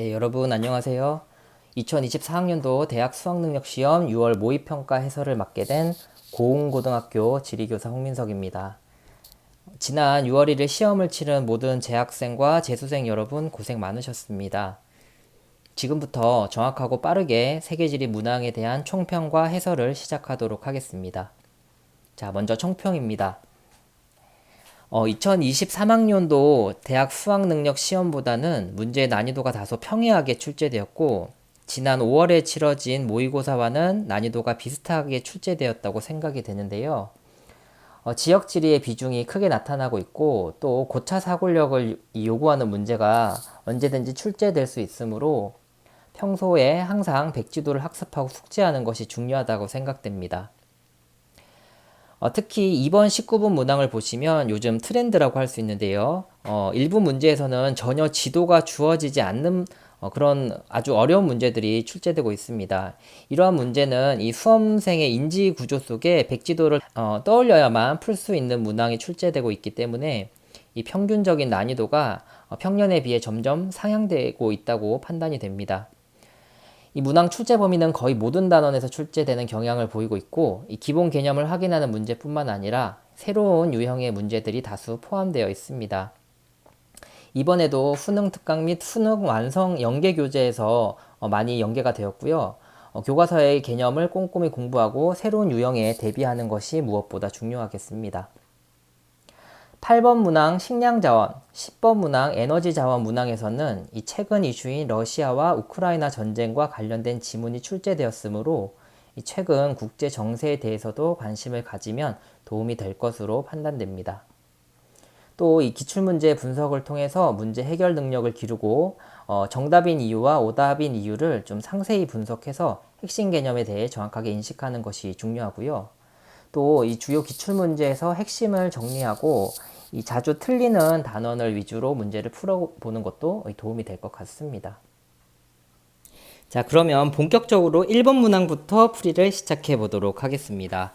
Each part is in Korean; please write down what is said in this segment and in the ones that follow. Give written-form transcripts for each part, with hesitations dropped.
네, 여러분 안녕하세요. 2024학년도 대학 수학능력시험 6월 모의평가 해설을 맡게 된 고흥고등학교 지리교사 홍민석입니다. 지난 6월 1일 시험을 치른 모든 재학생과 재수생 여러분 고생 많으셨습니다. 지금부터 정확하고 빠르게 세계지리 문항에 대한 총평과 해설을 시작하도록 하겠습니다. 자, 먼저 총평입니다. 2023학년도 대학 수학능력 시험보다는 문제의 난이도가 다소 평이하게 출제되었고, 지난 5월에 치러진 모의고사와는 난이도가 비슷하게 출제되었다고 생각이 되는데요. 지역지리의 비중이 크게 나타나고 있고, 또 고차 사고력을 요구하는 문제가 언제든지 출제될 수 있으므로 평소에 항상 백지도를 학습하고 숙지하는 것이 중요하다고 생각됩니다. 특히 2번 19분 문항을 보시면 요즘 트렌드라고 할 수 있는데요. 일부 문제에서는 전혀 지도가 주어지지 않는 그런 아주 어려운 문제들이 출제되고 있습니다. 이러한 문제는 이 수험생의 인지 구조 속에 백지도를 떠올려야만 풀 수 있는 문항이 출제되고 있기 때문에 이 평균적인 난이도가 평년에 비해 점점 상향되고 있다고 판단이 됩니다. 이 문항 출제 범위는 거의 모든 단원에서 출제되는 경향을 보이고 있고, 이 기본 개념을 확인하는 문제뿐만 아니라 새로운 유형의 문제들이 다수 포함되어 있습니다. 이번에도 수능 특강 및 수능 완성 연계 교재에서 많이 연계가 되었고요. 교과서의 개념을 꼼꼼히 공부하고 새로운 유형에 대비하는 것이 무엇보다 중요하겠습니다. 8번 문항 식량자원, 10번 문항 에너지자원 문항에서는 이 최근 이슈인 러시아와 우크라이나 전쟁과 관련된 지문이 출제되었으므로 이 최근 국제 정세에 대해서도 관심을 가지면 도움이 될 것으로 판단됩니다. 또 이 기출문제 분석을 통해서 문제 해결 능력을 기르고 정답인 이유와 오답인 이유를 좀 상세히 분석해서 핵심 개념에 대해 정확하게 인식하는 것이 중요하고요. 또 이 주요 기출문제에서 핵심을 정리하고 이 자주 틀리는 단원을 위주로 문제를 풀어보는 것도 도움이 될 것 같습니다. 자, 그러면 본격적으로 1번 문항부터 풀이를 시작해 보도록 하겠습니다.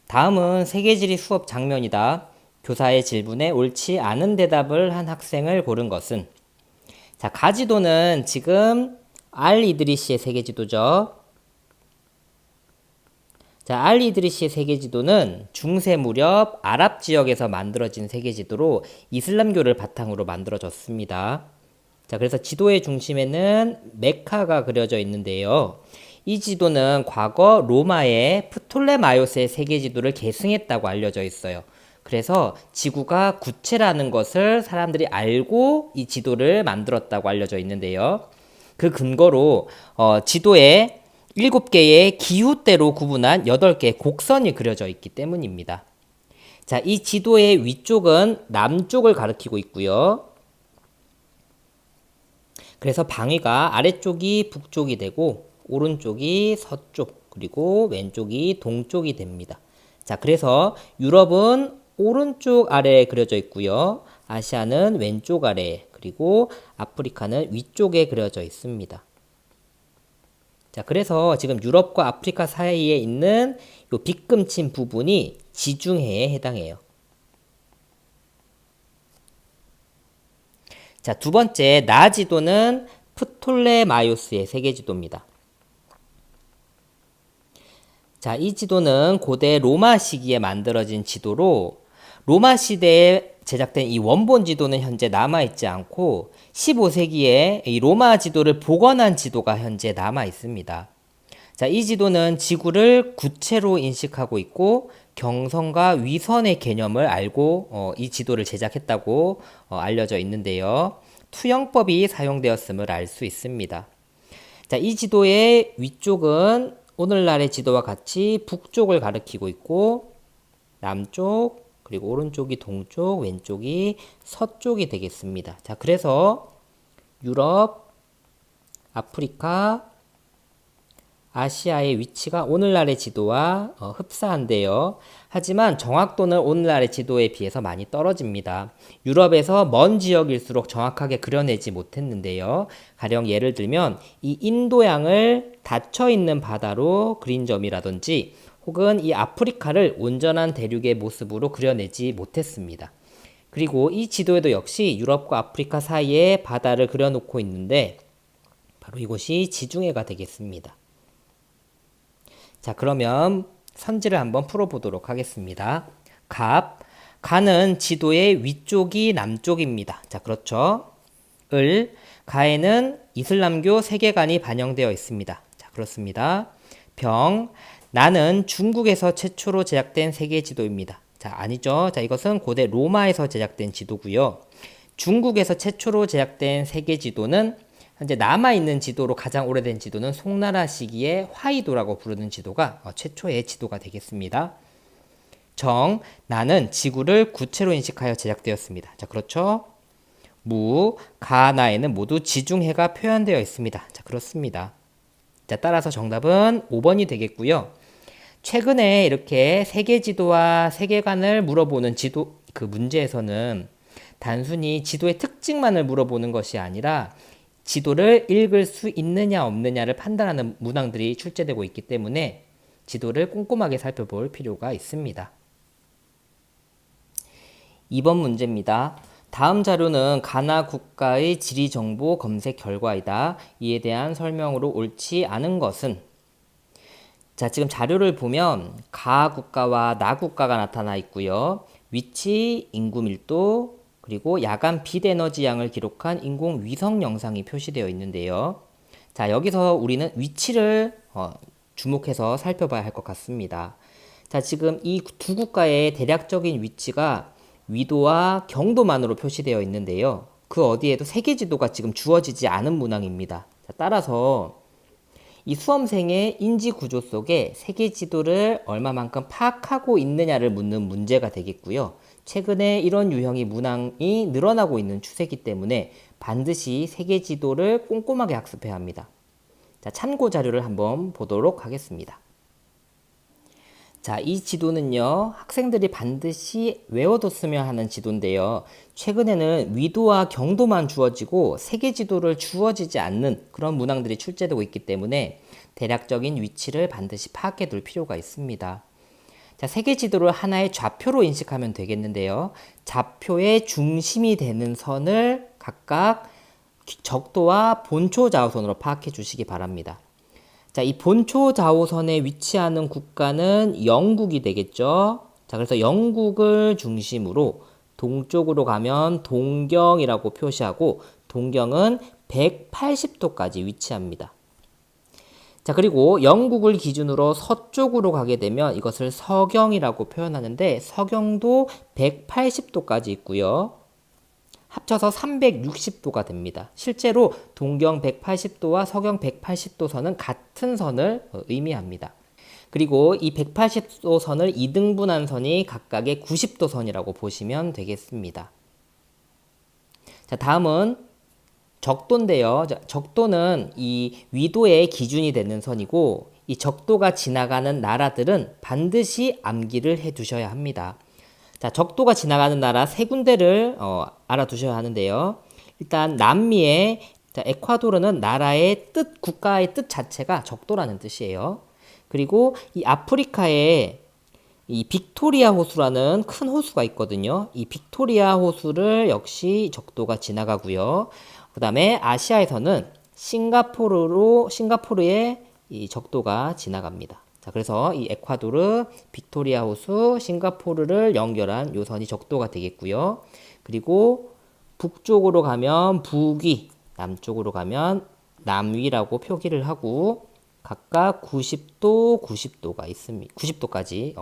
다음은 세계지리 수업 장면이다. 교사의 질문에 옳지 않은 대답을 한 학생을 고른 것은? 자, 가지도는 지금 알-이드리시의 세계지도죠. 자, 알-이드리시의 세계지도는 중세 무렵 아랍 지역에서 만들어진 세계지도로 이슬람교를 바탕으로 만들어졌습니다. 자, 그래서 지도의 중심에는 메카가 그려져 있는데요. 이 지도는 과거 로마의 프톨레마이오스의 세계지도를 계승했다고 알려져 있어요. 그래서 지구가 구체라는 것을 사람들이 알고 이 지도를 만들었다고 알려져 있는데요. 그 근거로 지도에 7개의 기후대로 구분한 8개의 곡선이 그려져 있기 때문입니다. 자, 이 지도의 위쪽은 남쪽을 가리키고 있고요. 그래서 방위가 아래쪽이 북쪽이 되고 오른쪽이 서쪽 그리고 왼쪽이 동쪽이 됩니다. 자, 그래서 유럽은 오른쪽 아래에 그려져 있고요. 아시아는 왼쪽 아래에 그리고 아프리카는 위쪽에 그려져 있습니다. 자, 그래서 지금 유럽과 아프리카 사이에 있는 요 빗금친 부분이 지중해에 해당해요. 자, 두 번째 나지도는 프톨레마이오스의 세계지도입니다. 자, 이 지도는 고대 로마 시기에 만들어진 지도로 로마 시대에 제작된 이 원본 지도는 현재 남아있지 않고 15세기에 이 로마 지도를 복원한 지도가 현재 남아있습니다. 자, 이 지도는 지구를 구체로 인식하고 있고 경선과 위선의 개념을 알고 이 지도를 제작했다고 알려져 있는데요. 투영법이 사용되었음을 알 수 있습니다. 자, 이 지도의 위쪽은 오늘날의 지도와 같이 북쪽을 가리키고 있고 남쪽 그리고 오른쪽이 동쪽, 왼쪽이 서쪽이 되겠습니다. 자, 그래서 유럽, 아프리카, 아시아의 위치가 오늘날의 지도와 흡사한데요. 하지만 정확도는 오늘날의 지도에 비해서 많이 떨어집니다. 유럽에서 먼 지역일수록 정확하게 그려내지 못했는데요. 가령 예를 들면 이 인도양을 닫혀있는 바다로 그린 점이라든지 혹은 이 아프리카를 온전한 대륙의 모습으로 그려내지 못했습니다. 그리고 이 지도에도 역시 유럽과 아프리카 사이에 바다를 그려놓고 있는데 바로 이곳이 지중해가 되겠습니다. 자, 그러면 선지를 한번 풀어보도록 하겠습니다. 가는 지도의 위쪽이 남쪽입니다. 자, 그렇죠. 가에는 이슬람교 세계관이 반영되어 있습니다. 자, 그렇습니다. 나는 중국에서 최초로 제작된 세계 지도입니다. 자, 아니죠. 자, 이것은 고대 로마에서 제작된 지도고요. 중국에서 최초로 제작된 세계 지도는 현재 남아있는 지도로 가장 오래된 지도는 송나라 시기의 화이도라고 부르는 지도가 최초의 지도가 되겠습니다. 나는 지구를 구체로 인식하여 제작되었습니다. 자, 그렇죠. 가나에는 모두 지중해가 표현되어 있습니다. 자, 그렇습니다. 자, 따라서 정답은 5번이 되겠고요. 최근에 이렇게 세계 지도와 세계관을 물어보는 그 문제에서는 단순히 지도의 특징만을 물어보는 것이 아니라 지도를 읽을 수 있느냐 없느냐를 판단하는 문항들이 출제되고 있기 때문에 지도를 꼼꼼하게 살펴볼 필요가 있습니다. 2번 문제입니다. 다음 자료는 가나 국가의 지리정보 검색 결과이다. 이에 대한 설명으로 옳지 않은 것은? 자, 지금 자료를 보면 가 국가와 나 국가가 나타나 있고요. 위치, 인구 밀도, 그리고 야간 빛 에너지 양을 기록한 인공위성 영상이 표시되어 있는데요. 자, 여기서 우리는 위치를 주목해서 살펴봐야 할 것 같습니다. 자, 지금 이 두 국가의 대략적인 위치가 위도와 경도만으로 표시되어 있는데요. 그 어디에도 세계 지도가 지금 주어지지 않은 문항입니다. 자, 따라서 이 수험생의 인지 구조 속에 세계 지도를 얼마만큼 파악하고 있느냐를 묻는 문제가 되겠고요. 최근에 이런 유형의 문항이 늘어나고 있는 추세이기 때문에 반드시 세계 지도를 꼼꼼하게 학습해야 합니다. 자, 참고 자료를 한번 보도록 하겠습니다. 자, 이 지도는요, 학생들이 반드시 외워뒀으면 하는 지도인데요. 최근에는 위도와 경도만 주어지고 세계 지도를 주어지지 않는 그런 문항들이 출제되고 있기 때문에 대략적인 위치를 반드시 파악해 둘 필요가 있습니다. 자, 세계 지도를 하나의 좌표로 인식하면 되겠는데요. 좌표의 중심이 되는 선을 각각 적도와 본초 좌우선으로 파악해 주시기 바랍니다. 자, 이 본초 좌우선에 위치하는 국가는 영국이 되겠죠. 자, 그래서 영국을 중심으로 동쪽으로 가면 동경이라고 표시하고 동경은 180도까지 위치합니다. 자, 그리고 영국을 기준으로 서쪽으로 가게 되면 이것을 서경이라고 표현하는데 서경도 180도까지 있고요. 합쳐서 360도가 됩니다. 실제로 동경 180도와 서경 180도 선은 같은 선을 의미합니다. 그리고 이 180도 선을 2등분한 선이 각각의 90도 선이라고 보시면 되겠습니다. 자, 다음은 적도인데요. 적도는 이 위도의 기준이 되는 선이고 이 적도가 지나가는 나라들은 반드시 암기를 해 두셔야 합니다. 자, 적도가 지나가는 나라 세 군데를 알아두셔야 하는데요. 일단 남미의 에콰도르는 나라의 뜻, 국가의 뜻 자체가 적도라는 뜻이에요. 그리고 이 아프리카에 이 빅토리아 호수라는 큰 호수가 있거든요. 이 빅토리아 호수를 역시 적도가 지나가고요. 그 다음에 아시아에서는 싱가포르의 이 적도가 지나갑니다. 자, 그래서 이 에콰도르, 빅토리아 호수, 싱가포르를 연결한 요선이 적도가 되겠고요. 그리고 북쪽으로 가면 북위, 남쪽으로 가면 남위라고 표기를 하고 각각 90도, 90도가 있습니다. 90도까지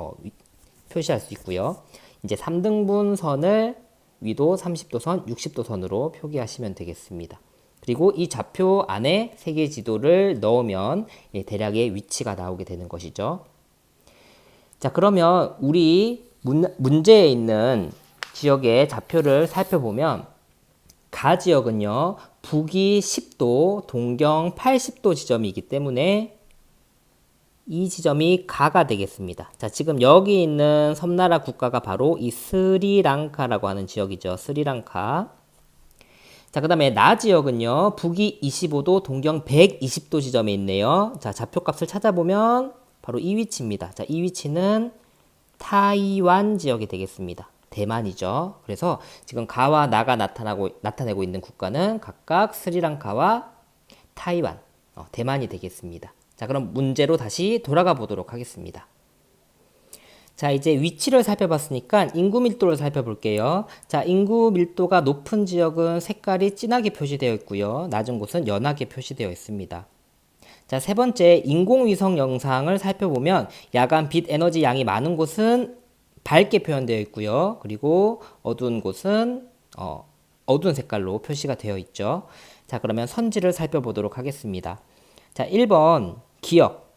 표시할 수 있고요. 이제 3등분 선을 위도 30도 선, 60도 선으로 표기하시면 되겠습니다. 그리고 이 좌표 안에 세계 지도를 넣으면 대략의 위치가 나오게 되는 것이죠. 자, 그러면 우리 문제에 있는 지역의 좌표를 살펴보면 가 지역은요, 북위 10도, 동경 80도 지점이기 때문에 이 지점이 가가 되겠습니다. 자, 지금 여기 있는 섬나라 국가가 바로 이 스리랑카라고 하는 지역이죠. 스리랑카. 자, 그 다음에 나 지역은요, 북위 25도, 동경 120도 지점에 있네요. 자, 좌표값을 찾아보면 바로 이 위치입니다. 자, 이 위치는 타이완 지역이 되겠습니다. 대만이죠. 그래서 지금 가와 나가 나타내고 있는 국가는 각각 스리랑카와 타이완, 대만이 되겠습니다. 자, 그럼 문제로 다시 돌아가 보도록 하겠습니다. 자, 이제 위치를 살펴봤으니까 인구 밀도를 살펴볼게요. 자, 인구 밀도가 높은 지역은 색깔이 진하게 표시되어 있고요. 낮은 곳은 연하게 표시되어 있습니다. 자, 세 번째, 인공위성 영상을 살펴보면 야간 빛 에너지 양이 많은 곳은 밝게 표현되어 있고요. 그리고 어두운 곳은 어두운 색깔로 표시가 되어 있죠. 자, 그러면 선지를 살펴보도록 하겠습니다. 자, 1번 기억.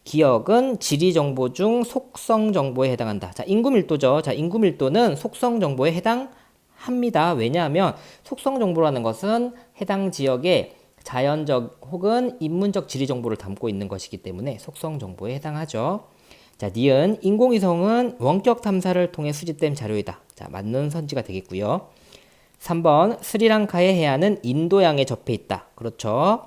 기억은 지리 정보 중 속성 정보에 해당한다. 자, 인구 밀도죠. 자, 인구 밀도는 속성 정보에 해당합니다. 왜냐하면 속성 정보라는 것은 해당 지역의 자연적 혹은 인문적 지리 정보를 담고 있는 것이기 때문에 속성 정보에 해당하죠. 자, 니은 인공위성은 원격 탐사를 통해 수집된 자료이다. 자, 맞는 선지가 되겠고요. 3번 스리랑카의 해안은 인도양에 접해 있다. 그렇죠.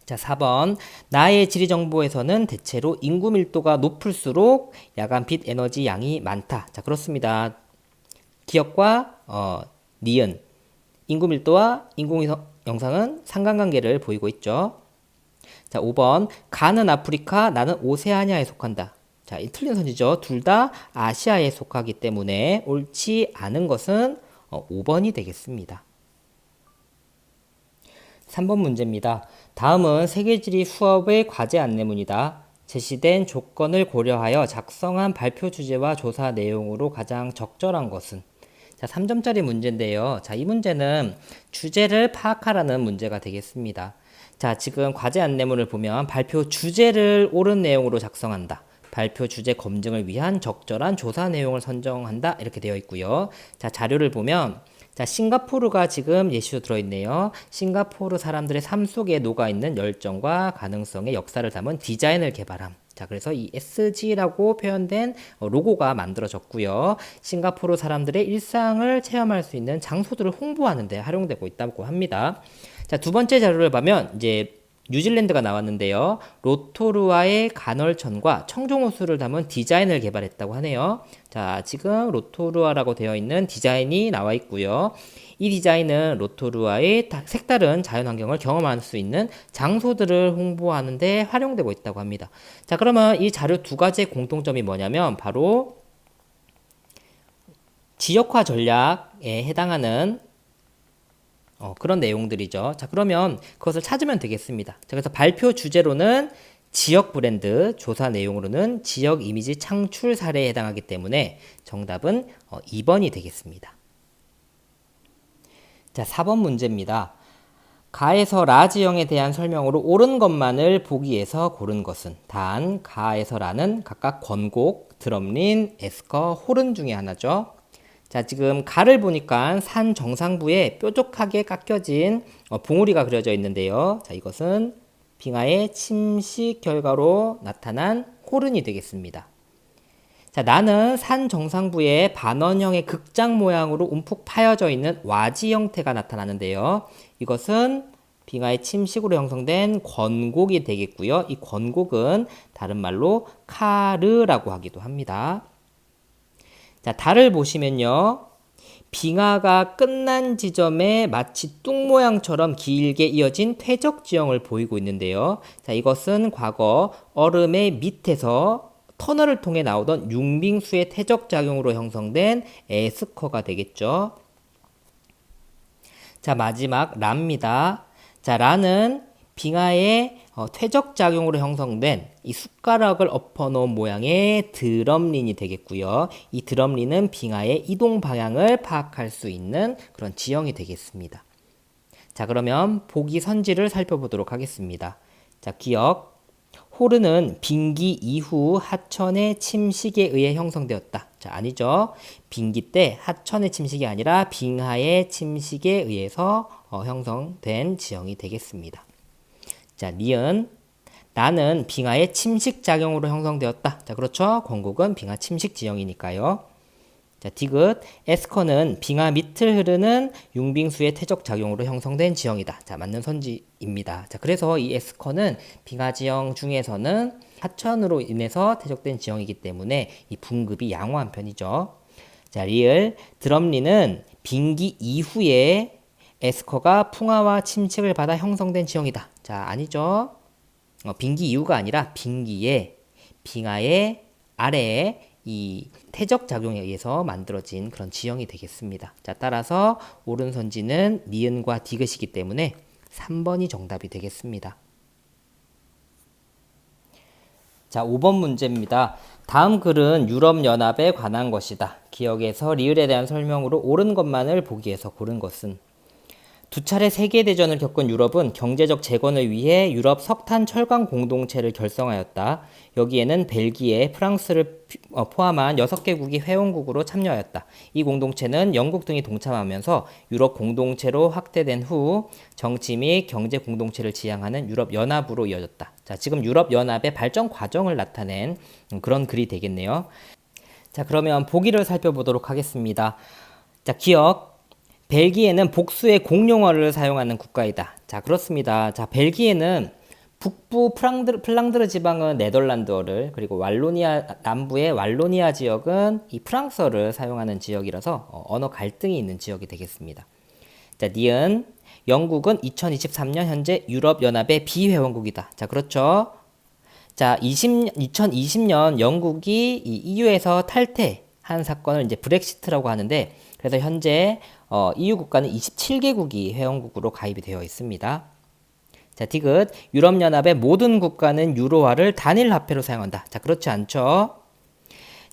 자, 4번 나의 지리 정보에서는 대체로 인구 밀도가 높을수록 야간 빛 에너지 양이 많다. 자, 그렇습니다. 기억과 니은 인구 밀도와 인공위성 영상은 상관관계를 보이고 있죠. 자, 5번 가는 아프리카, 나는 오세아니아에 속한다. 자, 이 틀린 선지죠. 둘 다 아시아에 속하기 때문에 옳지 않은 것은 5번이 되겠습니다. 3번 문제입니다. 다음은 세계지리 수업의 과제 안내문이다. 제시된 조건을 고려하여 작성한 발표 주제와 조사 내용으로 가장 적절한 것은? 자, 3점짜리 문제인데요. 자, 이 문제는 주제를 파악하라는 문제가 되겠습니다. 자, 지금 과제 안내문을 보면 발표 주제를 옳은 내용으로 작성한다. 발표 주제 검증을 위한 적절한 조사 내용을 선정한다. 이렇게 되어 있고요. 자, 자료를 보면 자, 싱가포르가 지금 예시로 들어있네요. 싱가포르 사람들의 삶 속에 녹아있는 열정과 가능성의 역사를 담은 디자인을 개발함. 자, 그래서 이 SG라고 표현된 로고가 만들어졌고요. 싱가포르 사람들의 일상을 체험할 수 있는 장소들을 홍보하는 데 활용되고 있다고 합니다. 자, 두 번째 자료를 보면 이제 뉴질랜드가 나왔는데요. 로토루아의 간헐천과 청정호수를 담은 디자인을 개발했다고 하네요. 자, 지금 로토루아라고 되어 있는 디자인이 나와 있고요. 이 디자인은 로토루아의 색다른 자연환경을 경험할 수 있는 장소들을 홍보하는 데 활용되고 있다고 합니다. 자, 그러면 이 자료 두 가지의 공통점이 뭐냐면 바로 지역화 전략에 해당하는 그런 내용들이죠. 자, 그러면 그것을 찾으면 되겠습니다. 자, 그래서 발표 주제로는 지역 브랜드, 조사 내용으로는 지역 이미지 창출 사례에 해당하기 때문에 정답은 2번이 되겠습니다. 자, 4번 문제입니다. 가에서 라지형에 대한 설명으로 옳은 것만을 보기에서 고른 것은? 단, 가에서 라는 각각 권곡, 드럼린, 에스커, 호른 중에 하나죠. 자, 지금 가를 보니까 산 정상부에 뾰족하게 깎여진 봉우리가 그려져 있는데요. 자, 이것은 빙하의 침식 결과로 나타난 호른이 되겠습니다. 자, 나는 산 정상부에 반원형의 극장 모양으로 움푹 파여져 있는 와지 형태가 나타나는데요. 이것은 빙하의 침식으로 형성된 권곡이 되겠고요. 이 권곡은 다른 말로 카르라고 하기도 합니다. 자, 달을 보시면요. 빙하가 끝난 지점에 마치 뚝 모양처럼 길게 이어진 퇴적 지형을 보이고 있는데요. 자, 이것은 과거 얼음의 밑에서 터널을 통해 나오던 융빙수의 퇴적 작용으로 형성된 에스커가 되겠죠. 자, 마지막 라입니다. 자, 라는 빙하의 퇴적 작용으로 형성된 이 숟가락을 엎어놓은 모양의 드럼린이 되겠고요. 이 드럼린은 빙하의 이동 방향을 파악할 수 있는 그런 지형이 되겠습니다. 자, 그러면 보기 선지를 살펴보도록 하겠습니다. 자, 기억. 호르는 빙기 이후 하천의 침식에 의해 형성되었다. 자, 아니죠. 빙기 때 하천의 침식이 아니라 빙하의 침식에 의해서 형성된 지형이 되겠습니다. 자, 니은. 나는 빙하의 침식 작용으로 형성되었다. 자, 그렇죠. 권곡은 빙하 침식 지형이니까요. 자, 디귿. 에스커는 빙하 밑을 흐르는 융빙수의 퇴적 작용으로 형성된 지형이다. 자, 맞는 선지입니다. 자, 그래서 이 에스커는 빙하 지형 중에서는 하천으로 인해서 퇴적된 지형이기 때문에 이 분급이 양호한 편이죠. 자, 리을. 드럼리는 빙기 이후에 에스커가 풍화와 침식을 받아 형성된 지형이다. 자, 아니죠. 빙기 이유가 아니라 빙하의 아래에 이 태적 작용에 의해서 만들어진 그런 지형이 되겠습니다. 자, 따라서 오른선지는 니은과 디귿이기 때문에 3번이 정답이 되겠습니다. 자, 5번 문제입니다. 다음 글은 유럽연합에 관한 것이다. 기억에서 리을에 대한 설명으로 옳은 것만을 보기에서 고른 것은. 두 차례 세계대전을 겪은 유럽은 경제적 재건을 위해 유럽 석탄 철강 공동체를 결성하였다. 여기에는 벨기에, 프랑스를 포함한 6개국이 회원국으로 참여하였다. 이 공동체는 영국 등이 동참하면서 유럽 공동체로 확대된 후 정치 및 경제 공동체를 지향하는 유럽연합으로 이어졌다. 자, 지금 유럽연합의 발전 과정을 나타낸 그런 글이 되겠네요. 자, 그러면 보기를 살펴보도록 하겠습니다. 자, 기억. 벨기에는 복수의 공용어를 사용하는 국가이다. 자, 그렇습니다. 자, 벨기에는 북부 플랑드르 지방은 네덜란드어를, 그리고 남부의 왈로니아 지역은 이 프랑스어를 사용하는 지역이라서 언어 갈등이 있는 지역이 되겠습니다. 자, 니은. 영국은 2023년 현재 유럽연합의 비회원국이다. 자, 그렇죠. 자, 2020년 영국이 이 EU에서 탈퇴한 사건을 이제 브렉시트라고 하는데, 그래서 현재 EU 국가는 27개국이 회원국으로 가입이 되어 있습니다. 자, 디귿. 유럽연합의 모든 국가는 유로화를 단일 화폐로 사용한다. 자, 그렇지 않죠.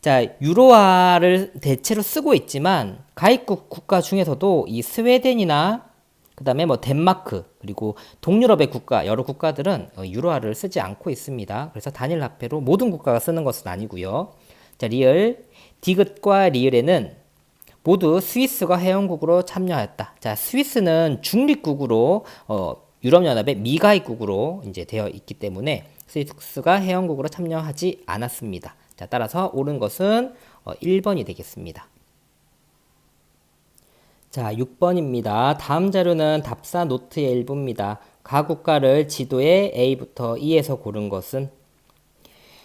자, 유로화를 대체로 쓰고 있지만 가입국 국가 중에서도 이 스웨덴이나 그다음에 뭐 덴마크, 그리고 동유럽의 국가, 여러 국가들은 유로화를 쓰지 않고 있습니다. 그래서 단일 화폐로 모든 국가가 쓰는 것은 아니고요. 자, 리을. 디귿과 리을에는 모두 스위스가 회원국으로 참여하였다. 자, 스위스는 중립국으로 유럽연합의 미가입국으로 이제 되어 있기 때문에 스위스가 회원국으로 참여하지 않았습니다. 자, 따라서 옳은 것은 1번이 되겠습니다. 자, 6번입니다. 다음 자료는 답사 노트의 일부입니다. 가 국가를 지도에 A부터 E에서 고른 것은.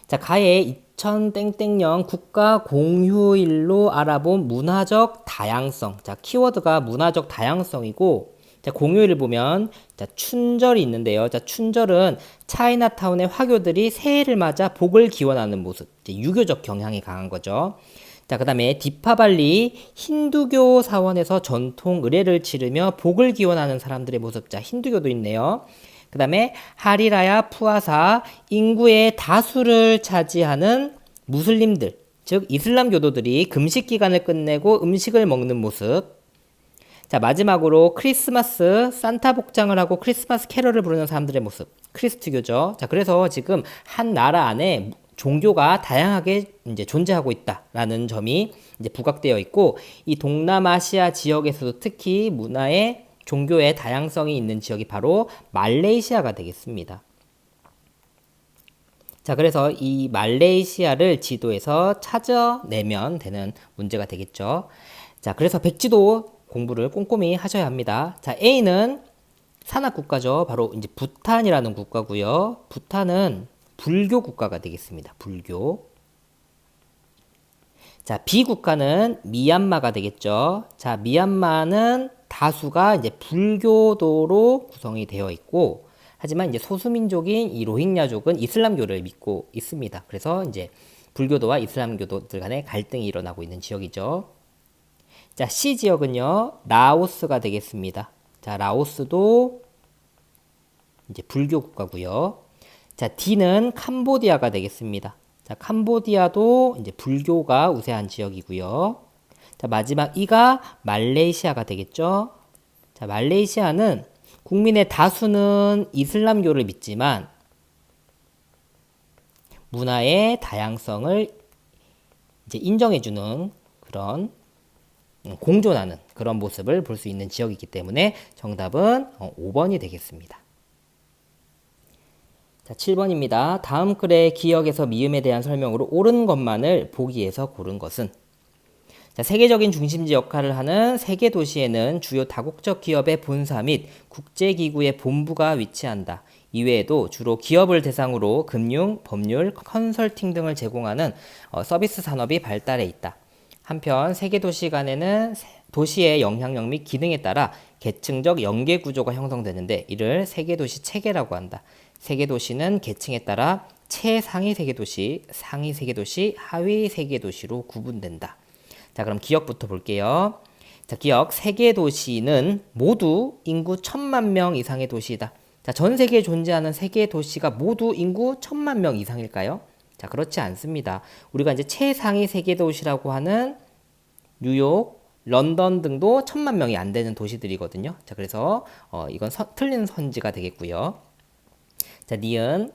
자, 가의 2000땡땡년 국가 공휴일로 알아본 문화적 다양성. 자, 키워드가 문화적 다양성이고, 자, 공휴일을 보면, 자, 춘절이 있는데요. 자, 춘절은 차이나타운의 화교들이 새해를 맞아 복을 기원하는 모습. 이제 유교적 경향이 강한 거죠. 자, 그 다음에 디파발리, 힌두교 사원에서 전통 의례를 치르며 복을 기원하는 사람들의 모습. 자, 힌두교도 있네요. 그 다음에 하리라야 푸아사, 인구의 다수를 차지하는 무슬림들, 즉 이슬람 교도들이 금식 기간을 끝내고 음식을 먹는 모습. 자, 마지막으로 크리스마스 산타 복장을 하고 크리스마스 캐럴을 부르는 사람들의 모습. 크리스트교죠. 자, 그래서 지금 한 나라 안에 종교가 다양하게 이제 존재하고 있다라는 점이 이제 부각되어 있고, 이 동남아시아 지역에서도 특히 문화의 종교의 다양성이 있는 지역이 바로 말레이시아가 되겠습니다. 자, 그래서 이 말레이시아를 지도에서 찾아내면 되는 문제가 되겠죠. 자, 그래서 백지도 공부를 꼼꼼히 하셔야 합니다. 자, A는 산악 국가죠. 바로 이제 부탄이라는 국가고요. 부탄은 불교 국가가 되겠습니다. 불교. 자, B 국가는 미얀마가 되겠죠. 자, 미얀마는 다수가 이제 불교도로 구성이 되어 있고, 하지만 이제 소수민족인 이 로힝야족은 이슬람교를 믿고 있습니다. 그래서 이제 불교도와 이슬람교도들 간의 갈등이 일어나고 있는 지역이죠. 자, C 지역은요, 라오스가 되겠습니다. 자, 라오스도 이제 불교 국가고요. 자, D는 캄보디아가 되겠습니다. 자, 캄보디아도 이제 불교가 우세한 지역이고요. 자, 마지막 E가 말레이시아가 되겠죠. 자, 말레이시아는 국민의 다수는 이슬람교를 믿지만 문화의 다양성을 이제 인정해주는 그런 공존하는 그런 모습을 볼 수 있는 지역이기 때문에 정답은 5번이 되겠습니다. 자, 7번입니다. 다음 글의 기억에서 미음에 대한 설명으로 옳은 것만을 보기에서 고른 것은. 자, 세계적인 중심지 역할을 하는 세계 도시에는 주요 다국적 기업의 본사 및 국제기구의 본부가 위치한다. 이외에도 주로 기업을 대상으로 금융, 법률, 컨설팅 등을 제공하는 서비스 산업이 발달해 있다. 한편 세계 도시 간에는 도시의 영향력 및 기능에 따라 계층적 연계 구조가 형성되는데 이를 세계도시 체계라고 한다. 세계도시는 계층에 따라 최상위 세계도시, 상위 세계도시, 하위 세계도시로 구분된다. 자, 그럼 기억부터 볼게요. 자, 기억. 세계도시는 모두 인구 1000만 명 이상의 도시이다. 자, 전 세계에 존재하는 세계 도시가 모두 인구 1000만 명 이상일까요? 자, 그렇지 않습니다. 우리가 이제 최상위 세계 도시라고 하는 뉴욕, 런던 등도 1000만 명이 안 되는 도시들이거든요. 자, 그래서 이건 틀린 선지가 되겠고요. 자, 니은.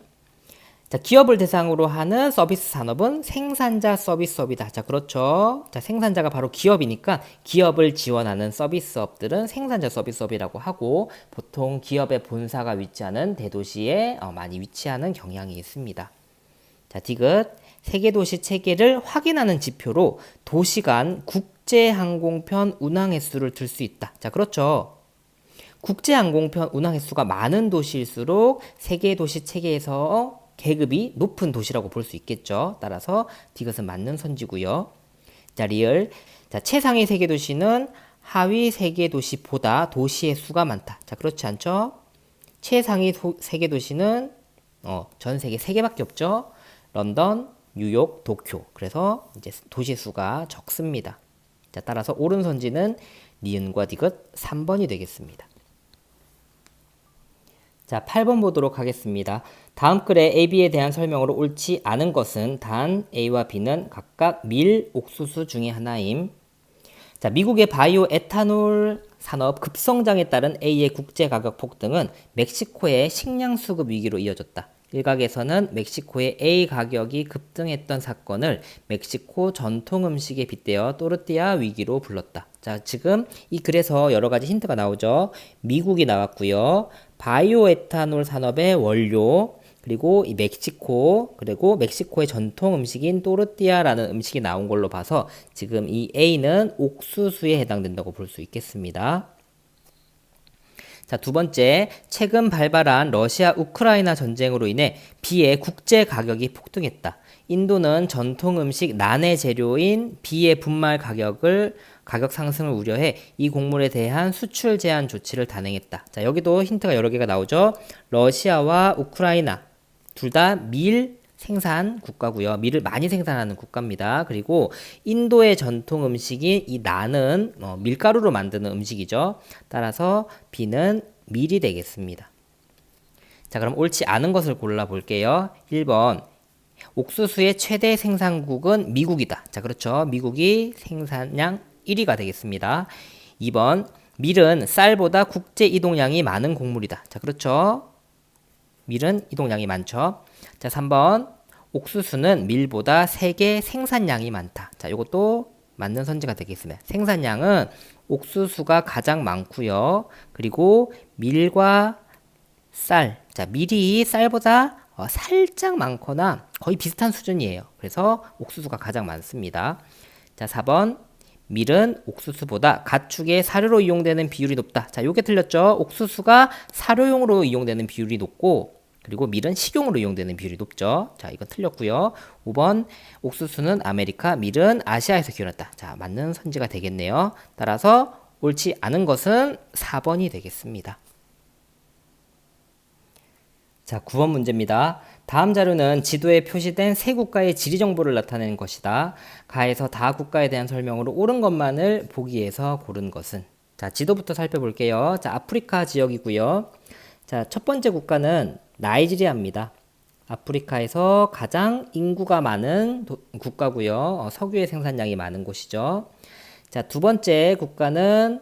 자, 기업을 대상으로 하는 서비스 산업은 생산자 서비스업이다. 자, 그렇죠. 자, 생산자가 바로 기업이니까 기업을 지원하는 서비스업들은 생산자 서비스업이라고 하고 보통 기업의 본사가 위치하는 대도시에 많이 위치하는 경향이 있습니다. 자, 디귿. 세계도시 체계를 확인하는 지표로 도시 간 국제항공편 운항 횟수를 들 수 있다. 자, 그렇죠. 국제항공편 운항 횟수가 많은 도시일수록 세계도시 체계에서 계급이 높은 도시라고 볼 수 있겠죠. 따라서 디귿은 맞는 선지고요. 자, 리을. 자, 최상위 세계 도시는 하위 세계 도시보다 도시의 수가 많다. 자, 그렇지 않죠? 최상위 세계 도시는 전 세계 3개밖에 없죠. 런던, 뉴욕, 도쿄. 그래서 이제 도시 수가 적습니다. 자, 따라서 옳은 선지는 니은과 디귿 3번이 되겠습니다. 자, 8번 보도록 하겠습니다. 다음 글에 A, B에 대한 설명으로 옳지 않은 것은 단 A와 B는 각각 밀, 옥수수 중에 하나임. 자, 미국의 바이오 에탄올 산업 급성장에 따른 A의 국제 가격 폭등은 멕시코의 식량 수급 위기로 이어졌다. 일각에서는 멕시코의 A 가격이 급등했던 사건을 멕시코 전통 음식에 빗대어 또르띠아 위기로 불렀다. 자, 지금 이 글에서 여러 가지 힌트가 나오죠. 미국이 나왔고요. 바이오 에탄올 산업의 원료, 그리고 이 멕시코, 그리고 멕시코의 전통 음식인 또르띠아라는 음식이 나온 걸로 봐서 지금 이 A는 옥수수에 해당된다고 볼 수 있겠습니다. 자, 두 번째, 최근 발발한 러시아 우크라이나 전쟁으로 인해 비의 국제 가격이 폭등했다. 인도는 전통 음식 난해 재료인 비의 분말 가격 상승을 우려해 이 곡물에 대한 수출 제한 조치를 단행했다. 자, 여기도 힌트가 여러 개가 나오죠. 러시아와 우크라이나 둘 다 밀 생산 국가고요. 밀을 많이 생산하는 국가입니다. 그리고 인도의 전통 음식인 이 난은 밀가루로 만드는 음식이죠. 따라서 B는 밀이 되겠습니다. 자, 그럼 옳지 않은 것을 골라볼게요. 1번. 옥수수의 최대 생산국은 미국이다. 자, 그렇죠. 미국이 생산량 1위가 되겠습니다. 2번. 밀은 쌀보다 국제 이동량이 많은 곡물이다. 자, 그렇죠. 밀은 이동량이 많죠. 자, 3번. 옥수수는 밀보다 세계 생산량이 많다. 자, 이것도 맞는 선지가 되겠습니다. 생산량은 옥수수가 가장 많고요. 그리고 밀과 쌀. 자, 밀이 쌀보다 살짝 많거나 거의 비슷한 수준이에요. 그래서 옥수수가 가장 많습니다. 자, 4번. 밀은 옥수수보다 가축의 사료로 이용되는 비율이 높다. 자, 요게 틀렸죠? 옥수수가 사료용으로 이용되는 비율이 높고 그리고 밀은 식용으로 이용되는 비율이 높죠. 자, 이건 틀렸고요. 5번 옥수수는 아메리카, 밀은 아시아에서 기원했다. 자, 맞는 선지가 되겠네요. 따라서 옳지 않은 것은 4번이 되겠습니다. 자, 9번 문제입니다. 다음 자료는 지도에 표시된 세 국가의 지리 정보를 나타내는 것이다. 가에서 다 국가에 대한 설명으로 옳은 것만을 보기 위해서 고른 것은. 자, 지도부터 살펴볼게요. 자, 아프리카 지역이고요. 자, 첫 번째 국가는 나이지리아입니다. 아프리카에서 가장 인구가 많은 국가고요. 석유의 생산량이 많은 곳이죠. 자, 두 번째 국가는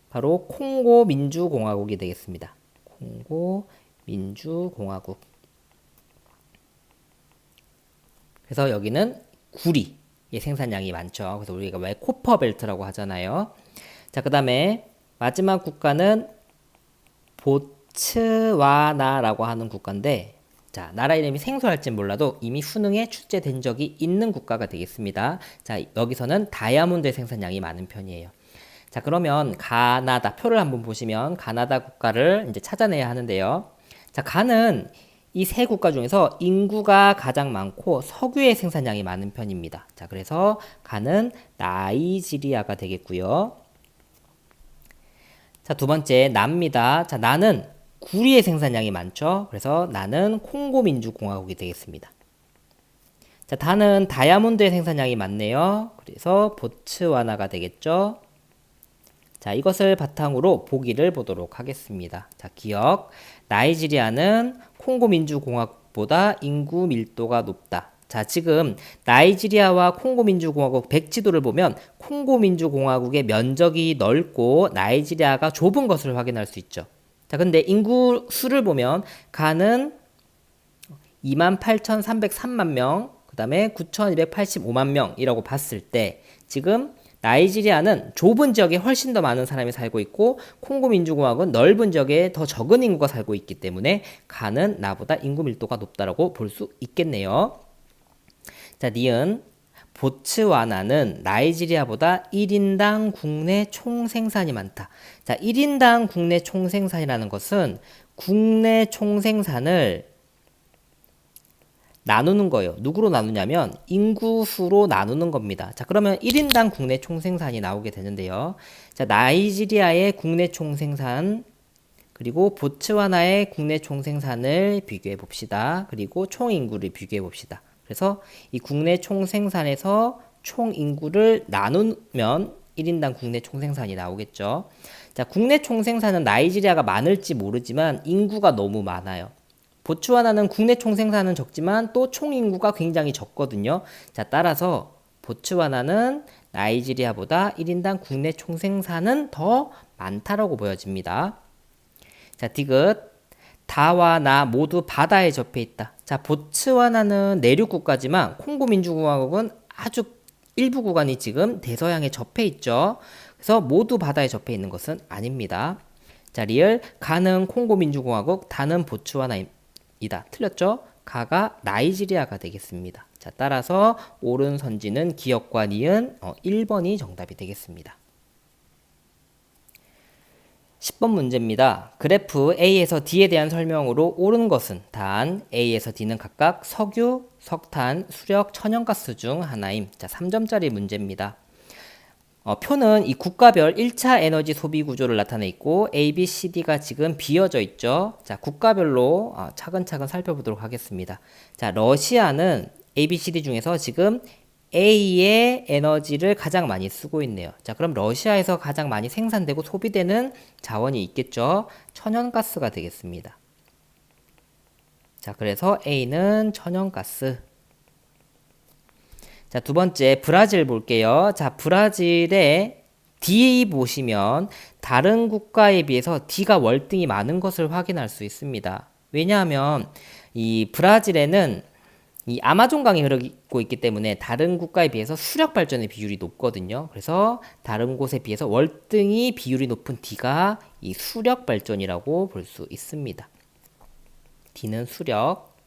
바로 콩고 민주공화국이 되겠습니다. 콩고 민주공화국. 그래서 여기는 구리의 생산량이 많죠. 그래서 우리가 왜 코퍼벨트라고 하잖아요. 자, 그 다음에 마지막 국가는 보츠와나라고 하는 국가인데, 자, 나라 이름이 생소할진 몰라도 이미 수능에 출제된 적이 있는 국가가 되겠습니다. 자, 여기서는 다이아몬드의 생산량이 많은 편이에요. 자, 그러면 가나다 표를 한번 보시면 가나다 국가를 이제 찾아내야 하는데요. 자, 가는 이 세 국가 중에서 인구가 가장 많고 석유의 생산량이 많은 편입니다. 자, 그래서 가는 나이지리아가 되겠고요. 자, 두 번째 나입니다. 자, 나는 구리의 생산량이 많죠. 그래서 나는 콩고 민주공화국이 되겠습니다. 자, 다는 다이아몬드의 생산량이 많네요. 그래서 보츠와나가 되겠죠. 자, 이것을 바탕으로 보기를 보도록 하겠습니다. 자, 기억. 나이지리아는 콩고 민주공화국보다 인구 밀도가 높다. 자, 지금 나이지리아와 콩고 민주공화국 백지도를 보면 콩고 민주공화국의 면적이 넓고 나이지리아가 좁은 것을 확인할 수 있죠. 자, 근데 인구 수를 보면 가는 28,303만 명, 그 다음에 9,285만 명이라고 봤을 때 지금 나이지리아는 좁은 지역에 훨씬 더 많은 사람이 살고 있고 콩고 민주공화국은 넓은 지역에 더 적은 인구가 살고 있기 때문에 가는 나보다 인구 밀도가 높다라고 볼 수 있겠네요. 자, 니은 보츠와나는 나이지리아보다 1인당 국내 총생산이 많다. 자, 1인당 국내 총생산이라는 것은 국내 총생산을 나누는 거예요. 누구로 나누냐면 인구수로 나누는 겁니다. 자, 그러면 1인당 국내 총생산이 나오게 되는데요. 자, 나이지리아의 국내 총생산 그리고 보츠와나의 국내 총생산을 비교해 봅시다. 그리고 총인구를 비교해 봅시다. 그래서 이 국내 총생산에서 총인구를 나누면 1인당 국내 총생산이 나오겠죠. 자, 국내 총생산은 나이지리아가 많을지 모르지만 인구가 너무 많아요. 보츠와나는 국내 총생산은 적지만 또 총인구가 굉장히 적거든요. 자, 따라서 보츠와나는 나이지리아보다 1인당 국내 총생산은 더 많다라고 보여집니다. 자, 디귿. 다와 나 모두 바다에 접해 있다. 자, 보츠와나는 내륙 국가지만 콩고 민주공화국은 아주 일부 구간이 지금 대서양에 접해 있죠. 그래서 모두 바다에 접해 있는 것은 아닙니다. 자, 리을. 가는 콩고 민주공화국, 다는 보츠와나입니다. 틀렸죠? 가가 나이지리아가 되겠습니다. 자, 따라서 옳은 선지는 기억과 니은 1번이 정답이 되겠습니다. 10번 문제입니다. 그래프 A에서 D에 대한 설명으로 옳은 것은 단 A에서 D는 각각 석유, 석탄, 수력, 천연가스 중 하나임. 자, 3점짜리 문제입니다. 표는 이 국가별 1차 에너지 소비 구조를 나타내 있고 A, B, C, D가 지금 비어져 있죠. 자, 국가별로 차근차근 살펴보도록 하겠습니다. 자, 러시아는 A, B, C, D 중에서 지금 A의 에너지를 가장 많이 쓰고 있네요. 자, 그럼 러시아에서 가장 많이 생산되고 소비되는 자원이 있겠죠. 천연가스가 되겠습니다. 자, 그래서 A는 천연가스. 자, 두 번째 브라질 볼게요. 자, 브라질의 D 보시면 다른 국가에 비해서 D가 월등히 많은 것을 확인할 수 있습니다. 왜냐하면 이 브라질에는 이 아마존강이 흐르고 있기 때문에 다른 국가에 비해서 수력 발전의 비율이 높거든요. 그래서 다른 곳에 비해서 월등히 비율이 높은 D가 이 수력 발전이라고 볼 수 있습니다. D는 수력.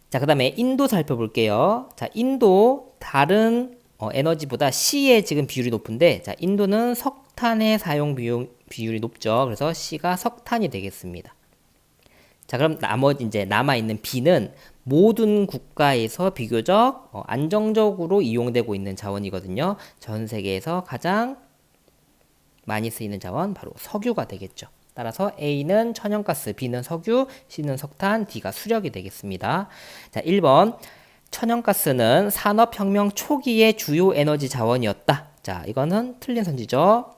자, 그 다음에 인도 살펴볼게요. 자, 인도 다른 에너지보다 C의 지금 비율이 높은데, 자, 인도는 석탄의 사용 비율이 높죠. 그래서 C가 석탄이 되겠습니다. 자, 그럼 나머지 이제 남아있는 B는 모든 국가에서 비교적 안정적으로 이용되고 있는 자원이거든요. 전 세계에서 가장 많이 쓰이는 자원 바로 석유가 되겠죠. 따라서 A는 천연가스, B는 석유, C는 석탄, D가 수력이 되겠습니다. 자, 1번. 천연가스는 산업혁명 초기의 주요 에너지 자원이었다. 자, 이거는 틀린 선지죠.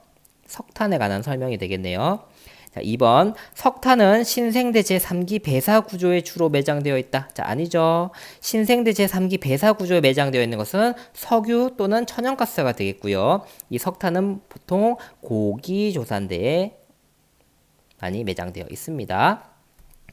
석탄에 관한 설명이 되겠네요. 자, 2번. 석탄은 신생대 제3기 배사 구조에 주로 매장되어 있다. 자, 아니죠. 신생대 제3기 배사 구조에 매장되어 있는 것은 석유 또는 천연가스가 되겠고요. 이 석탄은 보통 고기 조산대에 많이 매장되어 있습니다.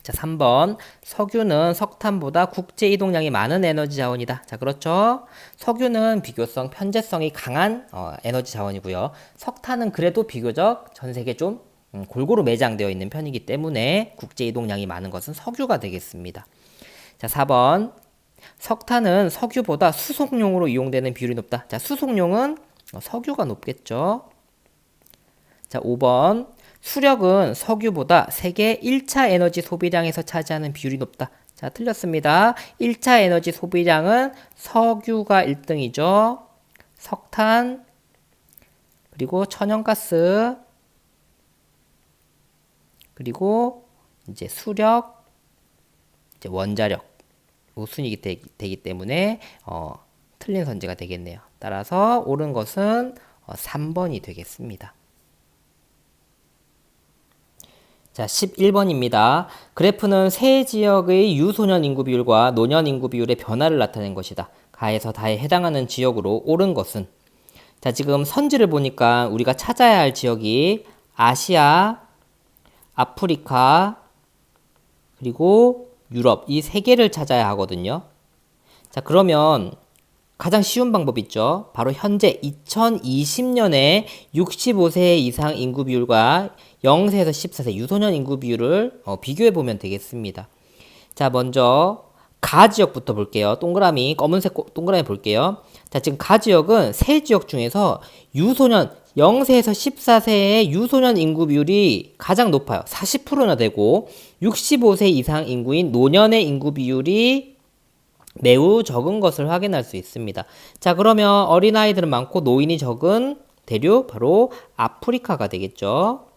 자, 3번. 석유는 석탄보다 국제 이동량이 많은 에너지 자원이다. 자, 그렇죠. 석유는 비교성, 편제성이 강한 에너지 자원이고요. 석탄은 그래도 비교적 전 세계 좀 골고루 매장되어 있는 편이기 때문에 국제 이동량이 많은 것은 석유가 되겠습니다. 자, 4번. 석탄은 석유보다 수송용으로 이용되는 비율이 높다. 자, 수송용은 석유가 높겠죠. 자, 5번. 수력은 석유보다 세계 1차 에너지 소비량에서 차지하는 비율이 높다. 자, 틀렸습니다. 1차 에너지 소비량은 석유가 1등이죠. 석탄, 그리고 천연가스, 그리고 이제 수력, 이제 원자력, 우순위 되기 때문에 틀린 선지가 되겠네요. 따라서 옳은 것은 3번이 되겠습니다. 자, 11번입니다. 그래프는 세 지역의 유소년 인구 비율과 노년 인구 비율의 변화를 나타낸 것이다. 가에서 다에 해당하는 지역으로 옳은 것은, 자, 지금 선지를 보니까 우리가 찾아야 할 지역이 아시아, 아프리카, 그리고 유럽, 이 세 개를 찾아야 하거든요. 자, 그러면 가장 쉬운 방법 있죠. 바로 현재 2020년에 65세 이상 인구 비율과 0세에서 14세 유소년 인구 비율을 비교해 보면 되겠습니다. 자, 먼저 가 지역부터 볼게요. 동그라미, 검은색 동그라미 볼게요. 자, 지금 가 지역은 세 지역 중에서 유소년 0세에서 14세의 유소년 인구 비율이 가장 높아요. 40%나 되고 65세 이상 인구인 노년의 인구 비율이 매우 적은 것을 확인할 수 있습니다. 자, 그러면 어린아이들은 많고 노인이 적은 대륙, 바로 아프리카가 되겠죠.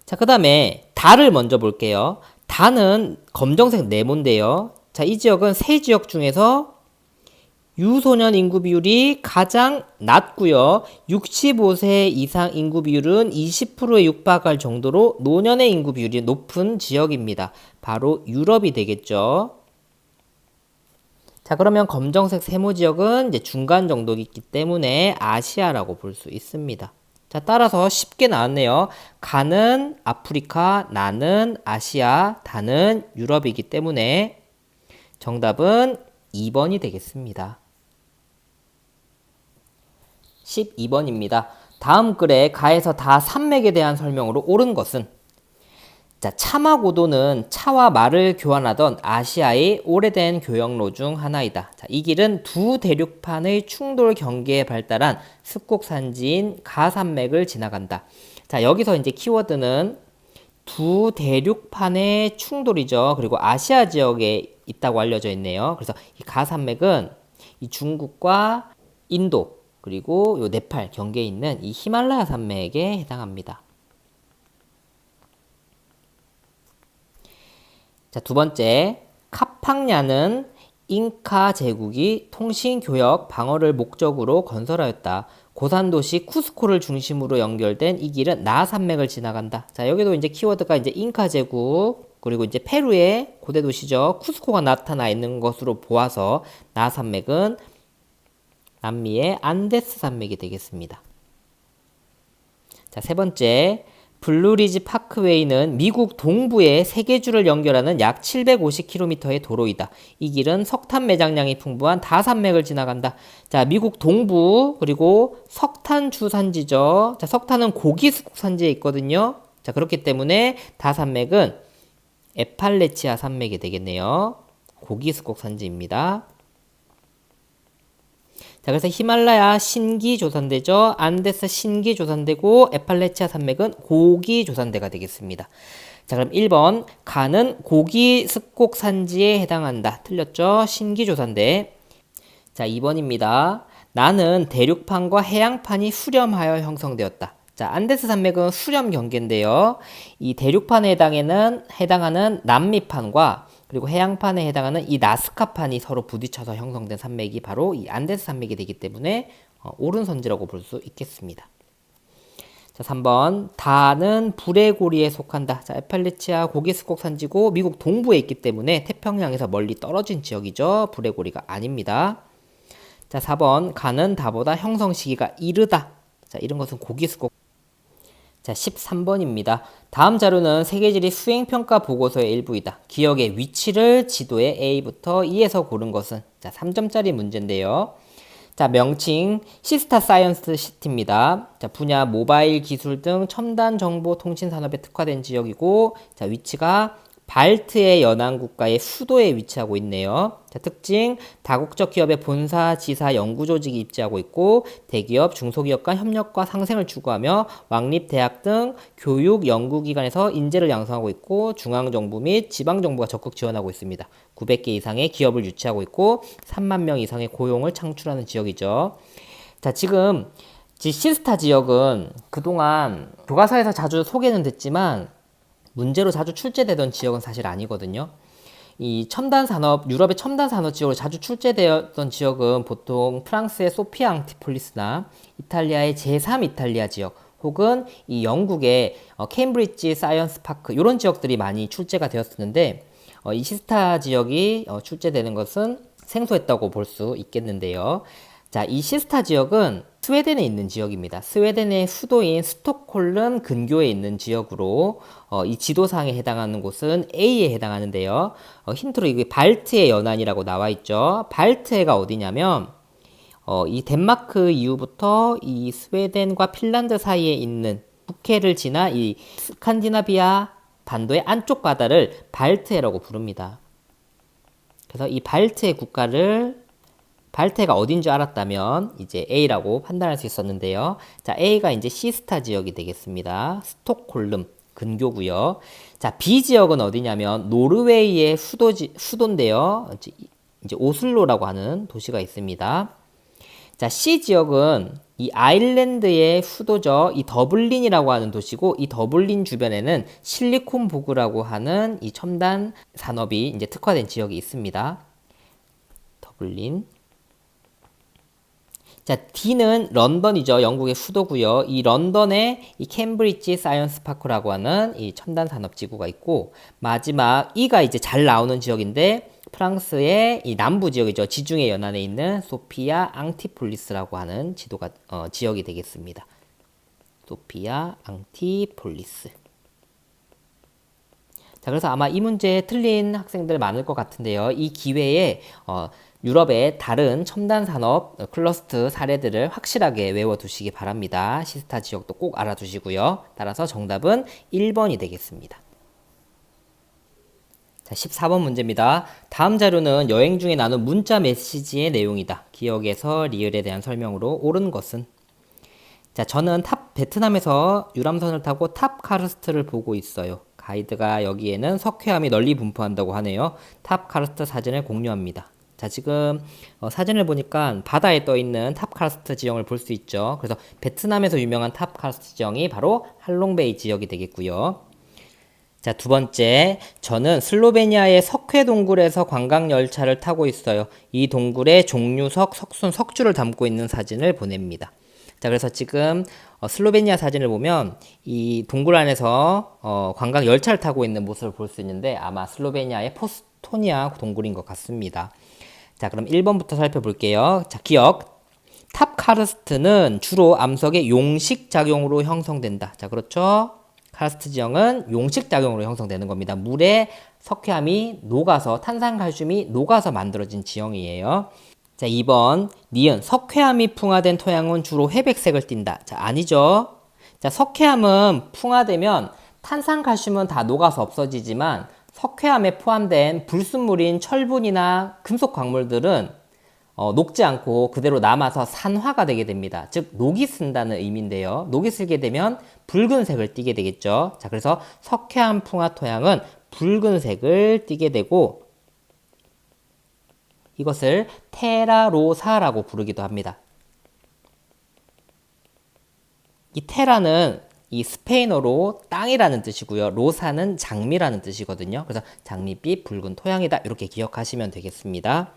자, 그 다음에 달을 먼저 볼게요. 달은 검정색 네모인데요. 자, 이 지역은 세 지역 중에서 유소년 인구 비율이 가장 낮고요. 65세 이상 인구 비율은 20%에 육박할 정도로 노년의 인구 비율이 높은 지역입니다. 바로 유럽이 되겠죠. 자, 그러면 검정색 세모 지역은 이제 중간 정도이기 때문에 아시아라고 볼 수 있습니다. 자, 따라서 쉽게 나왔네요. 가는 아프리카, 나는 아시아, 다는 유럽이기 때문에 정답은 2번이 되겠습니다. 12번입니다. 다음 글에 가에서 다 산맥에 대한 설명으로 옳은 것은, 자, 차마고도는 차와 말을 교환하던 아시아의 오래된 교역로 중 하나이다. 자, 이 길은 두 대륙판의 충돌 경계에 발달한 습곡산지인 가산맥을 지나간다. 자, 여기서 이제 키워드는 두 대륙판의 충돌이죠. 그리고 아시아 지역에 있다고 알려져 있네요. 그래서 이 가산맥은 이 중국과 인도, 그리고 요 네팔 경계에 있는 이 히말라야 산맥에 해당합니다. 자, 두 번째, 카팡야는 잉카 제국이 통신, 교역, 방어를 목적으로 건설하였다. 고산도시 쿠스코를 중심으로 연결된 이 길은 나산맥을 지나간다. 자, 여기도 이제 키워드가 이제 잉카 제국, 그리고 이제 페루의 고대 도시죠. 쿠스코가 나타나 있는 것으로 보아서 나산맥은 남미의 안데스 산맥이 되겠습니다. 자, 세 번째, 블루리지 파크웨이는 미국 동부의 세 개 주를 연결하는 약 750km의 도로이다. 이 길은 석탄 매장량이 풍부한 다산맥을 지나간다. 자, 미국 동부, 그리고 석탄 주산지죠. 자, 석탄은 고기 수국 산지에 있거든요. 자, 그렇기 때문에 다산맥은 에팔레치아 산맥이 되겠네요. 고기 수국 산지입니다. 자, 그래서 히말라야 신기 조산대죠. 안데스 신기 조산대고 에팔레치아 산맥은 고기 조산대가 되겠습니다. 자, 그럼 1번 가는 고기 습곡 산지에 해당한다. 틀렸죠? 신기 조산대. 자, 2번입니다. 나는 대륙판과 해양판이 수렴하여 형성되었다. 자, 안데스 산맥은 수렴 경계인데요. 이 대륙판에 해당하는 남미판과 그리고 해양판에 해당하는 이 나스카판이 서로 부딪혀서 형성된 산맥이 바로 이 안데스 산맥이 되기 때문에 옳은 선지라고 볼 수 있겠습니다. 자, 3번 다는 불의 고리에 속한다. 자, 에팔레치아 고기 습곡 산지고 미국 동부에 있기 때문에 태평양에서 멀리 떨어진 지역이죠. 불의 고리가 아닙니다. 자, 4번 가는 다보다 형성 시기가 이르다. 자, 이런 것은 고기 습곡. 자, 13번입니다. 다음 자료는 세계지리 수행평가 보고서의 일부이다. 기억의 위치를 지도에 A부터 E에서 고른 것은, 자, 3점짜리 문제인데요. 자, 명칭 시스타 사이언스 시티입니다. 자, 분야 모바일 기술 등 첨단 정보 통신 산업에 특화된 지역이고, 자, 위치가 발트의 연안 국가의 수도에 위치하고 있네요. 자, 특징 다국적 기업의 본사, 지사, 연구 조직이 입지하고 있고 대기업, 중소기업과 협력과 상생을 추구하며 왕립 대학 등 교육 연구기관에서 인재를 양성하고 있고 중앙정부 및 지방정부가 적극 지원하고 있습니다. 900개 이상의 기업을 유치하고 있고 3만 명 이상의 고용을 창출하는 지역이죠. 자, 지금 시스타 지역은 그동안 교과서에서 자주 소개는 됐지만 문제로 자주 출제되던 지역은 사실 아니거든요. 이 첨단 산업, 유럽의 첨단 산업 지역으로 자주 출제되었던 지역은 보통 프랑스의 소피아 앙티폴리스나 이탈리아의 제3 이탈리아 지역, 혹은 이 영국의 케임브리지 사이언스 파크, 이런 지역들이 많이 출제가 되었었는데, 이 시스타 지역이 출제되는 것은 생소했다고 볼 수 있겠는데요. 자, 이 시스타 지역은 스웨덴에 있는 지역입니다. 스웨덴의 수도인 스톡홀름 근교에 있는 지역으로 이 지도상에 해당하는 곳은 A에 해당하는데요. 힌트로 이게 발트해 연안이라고 나와 있죠. 발트해가 어디냐면 이 덴마크 이후부터 이 스웨덴과 핀란드 사이에 있는 북해를 지나 이 스칸디나비아 반도의 안쪽 바다를 발트해라고 부릅니다. 그래서 이 발트해 국가를 발트해가 어딘 줄 알았다면 이제 A라고 판단할 수 있었는데요. 자, A가 이제 시스타 지역이 되겠습니다. 스톡홀름 근교고요. 자, B 지역은 어디냐면 노르웨이의 수도인데요. 이제 오슬로라고 하는 도시가 있습니다. 자, C 지역은 이 아일랜드의 수도죠. 이 더블린이라고 하는 도시고, 이 더블린 주변에는 실리콘보그라고 하는 이 첨단 산업이 이제 특화된 지역이 있습니다. 더블린. 자, D는 런던이죠. 영국의 수도고요. 이 런던에 이 캠브리지 사이언스 파크라고 하는 이 첨단 산업 지구가 있고, 마지막 E가 이제 잘 나오는 지역인데 프랑스의 이 남부 지역이죠. 지중해 연안에 있는 소피아 앙티폴리스라고 하는 지역이 되겠습니다. 소피아 앙티폴리스. 자, 그래서 아마 이 문제 틀린 학생들 많을 것 같은데요. 이 기회에 유럽의 다른 첨단 산업 클러스터 사례들을 확실하게 외워두시기 바랍니다. 시스타 지역도 꼭 알아두시고요. 따라서 정답은 1번이 되겠습니다. 자, 14번 문제입니다. 다음 자료는 여행 중에 나눈 문자 메시지의 내용이다. 기억에서 리을에 대한 설명으로 옳은 것은? 자, 저는 베트남에서 유람선을 타고 탑 카르스트를 보고 있어요. 가이드가 여기에는 석회암이 널리 분포한다고 하네요. 탑 카르스트 사진을 공유합니다. 자, 지금 사진을 보니까 바다에 떠 있는 탑 카르스트 지형을 볼 수 있죠. 그래서 베트남에서 유명한 탑 카르스트 지형이 바로 할롱베이 지역이 되겠고요. 자, 두 번째, 저는 슬로베니아의 석회 동굴에서 관광 열차를 타고 있어요. 이 동굴에 종류석, 석순, 석주를 담고 있는 사진을 보냅니다. 자, 그래서 지금 슬로베니아 사진을 보면 이 동굴 안에서 관광 열차를 타고 있는 모습을 볼 수 있는데 아마 슬로베니아의 포스토니아 동굴인 것 같습니다. 자, 그럼 1번부터 살펴볼게요. 자, 기억. 탑 카르스트는 주로 암석의 용식작용으로 형성된다. 자, 그렇죠. 카르스트 지형은 용식작용으로 형성되는 겁니다. 물에 석회암이 녹아서, 탄산칼슘이 녹아서 만들어진 지형이에요. 자, 2번. 니은. 석회암이 풍화된 토양은 주로 회백색을 띈다. 자, 아니죠. 자, 석회암은 풍화되면 탄산칼슘은 다 녹아서 없어지지만 석회암에 포함된 불순물인 철분이나 금속 광물들은 녹지 않고 그대로 남아서 산화가 되게 됩니다. 즉 녹이 쓴다는 의미인데요. 녹이 슬게 되면 붉은색을 띠게 되겠죠. 자, 그래서 석회암 풍화 토양은 붉은색을 띠게 되고 이것을 테라로사라고 부르기도 합니다. 이 테라는 이 스페인어로 땅이라는 뜻이고요. 로사는 장미라는 뜻이거든요. 그래서 장밋빛 붉은 토양이다. 이렇게 기억하시면 되겠습니다.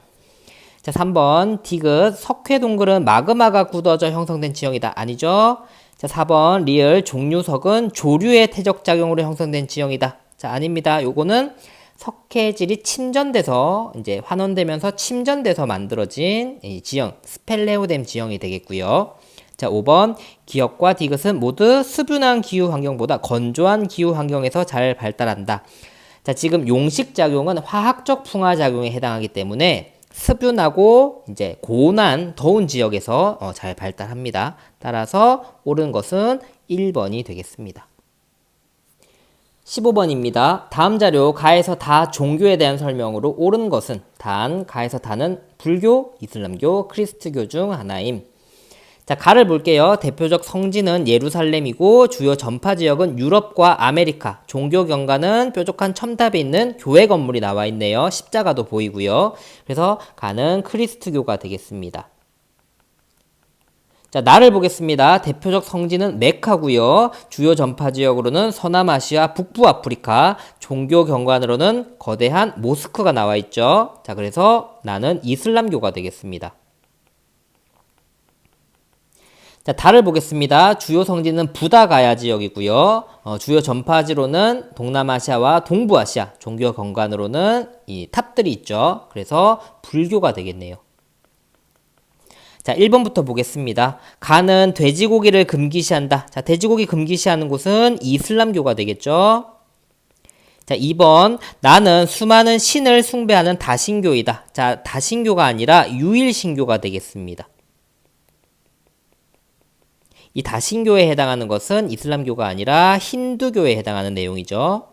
자, 3번. 디귿. 석회 동굴은 마그마가 굳어져 형성된 지형이다. 아니죠? 자, 4번. 리을. 종류석은 조류의 퇴적작용으로 형성된 지형이다. 자, 아닙니다. 요거는 석회질이 침전돼서 이제 환원되면서 침전돼서 만들어진 이 지형, 스펠레오뎀 지형이 되겠고요. 자, 5번. 기역과 디귿은 모두 수분한 기후 환경보다 건조한 기후 환경에서 잘 발달한다. 자, 지금 용식작용은 화학적 풍화작용에 해당하기 때문에 습윤하고 이제 고온한 더운 지역에서 잘 발달합니다. 따라서 옳은 것은 1번이 되겠습니다. 15번입니다. 다음 자료 가에서 다 종교에 대한 설명으로 옳은 것은? 단, 가에서 다는 불교, 이슬람교, 크리스트교 중 하나임. 자, 가를 볼게요. 대표적 성지는 예루살렘이고 주요 전파 지역은 유럽과 아메리카. 종교 경관은 뾰족한 첨탑에 있는 교회 건물이 나와 있네요. 십자가도 보이고요. 그래서 가는 크리스트교가 되겠습니다. 자, 나를 보겠습니다. 대표적 성지는 메카고요. 주요 전파 지역으로는 서남아시아, 북부 아프리카, 종교 경관으로는 거대한 모스크가 나와 있죠. 자, 그래서 나는 이슬람교가 되겠습니다. 자, 달을 보겠습니다. 주요 성지는 부다가야 지역이고요. 주요 전파지로는 동남아시아와 동부아시아, 종교 경관으로는 이 탑들이 있죠. 그래서 불교가 되겠네요. 자, 1번부터 보겠습니다. 가는 돼지고기를 금기시한다. 자, 돼지고기 금기시하는 곳은 이슬람교가 되겠죠. 자, 2번. 나는 수많은 신을 숭배하는 다신교이다. 자, 다신교가 아니라 유일신교가 되겠습니다. 이 다신교에 해당하는 것은 이슬람교가 아니라 힌두교에 해당하는 내용이죠.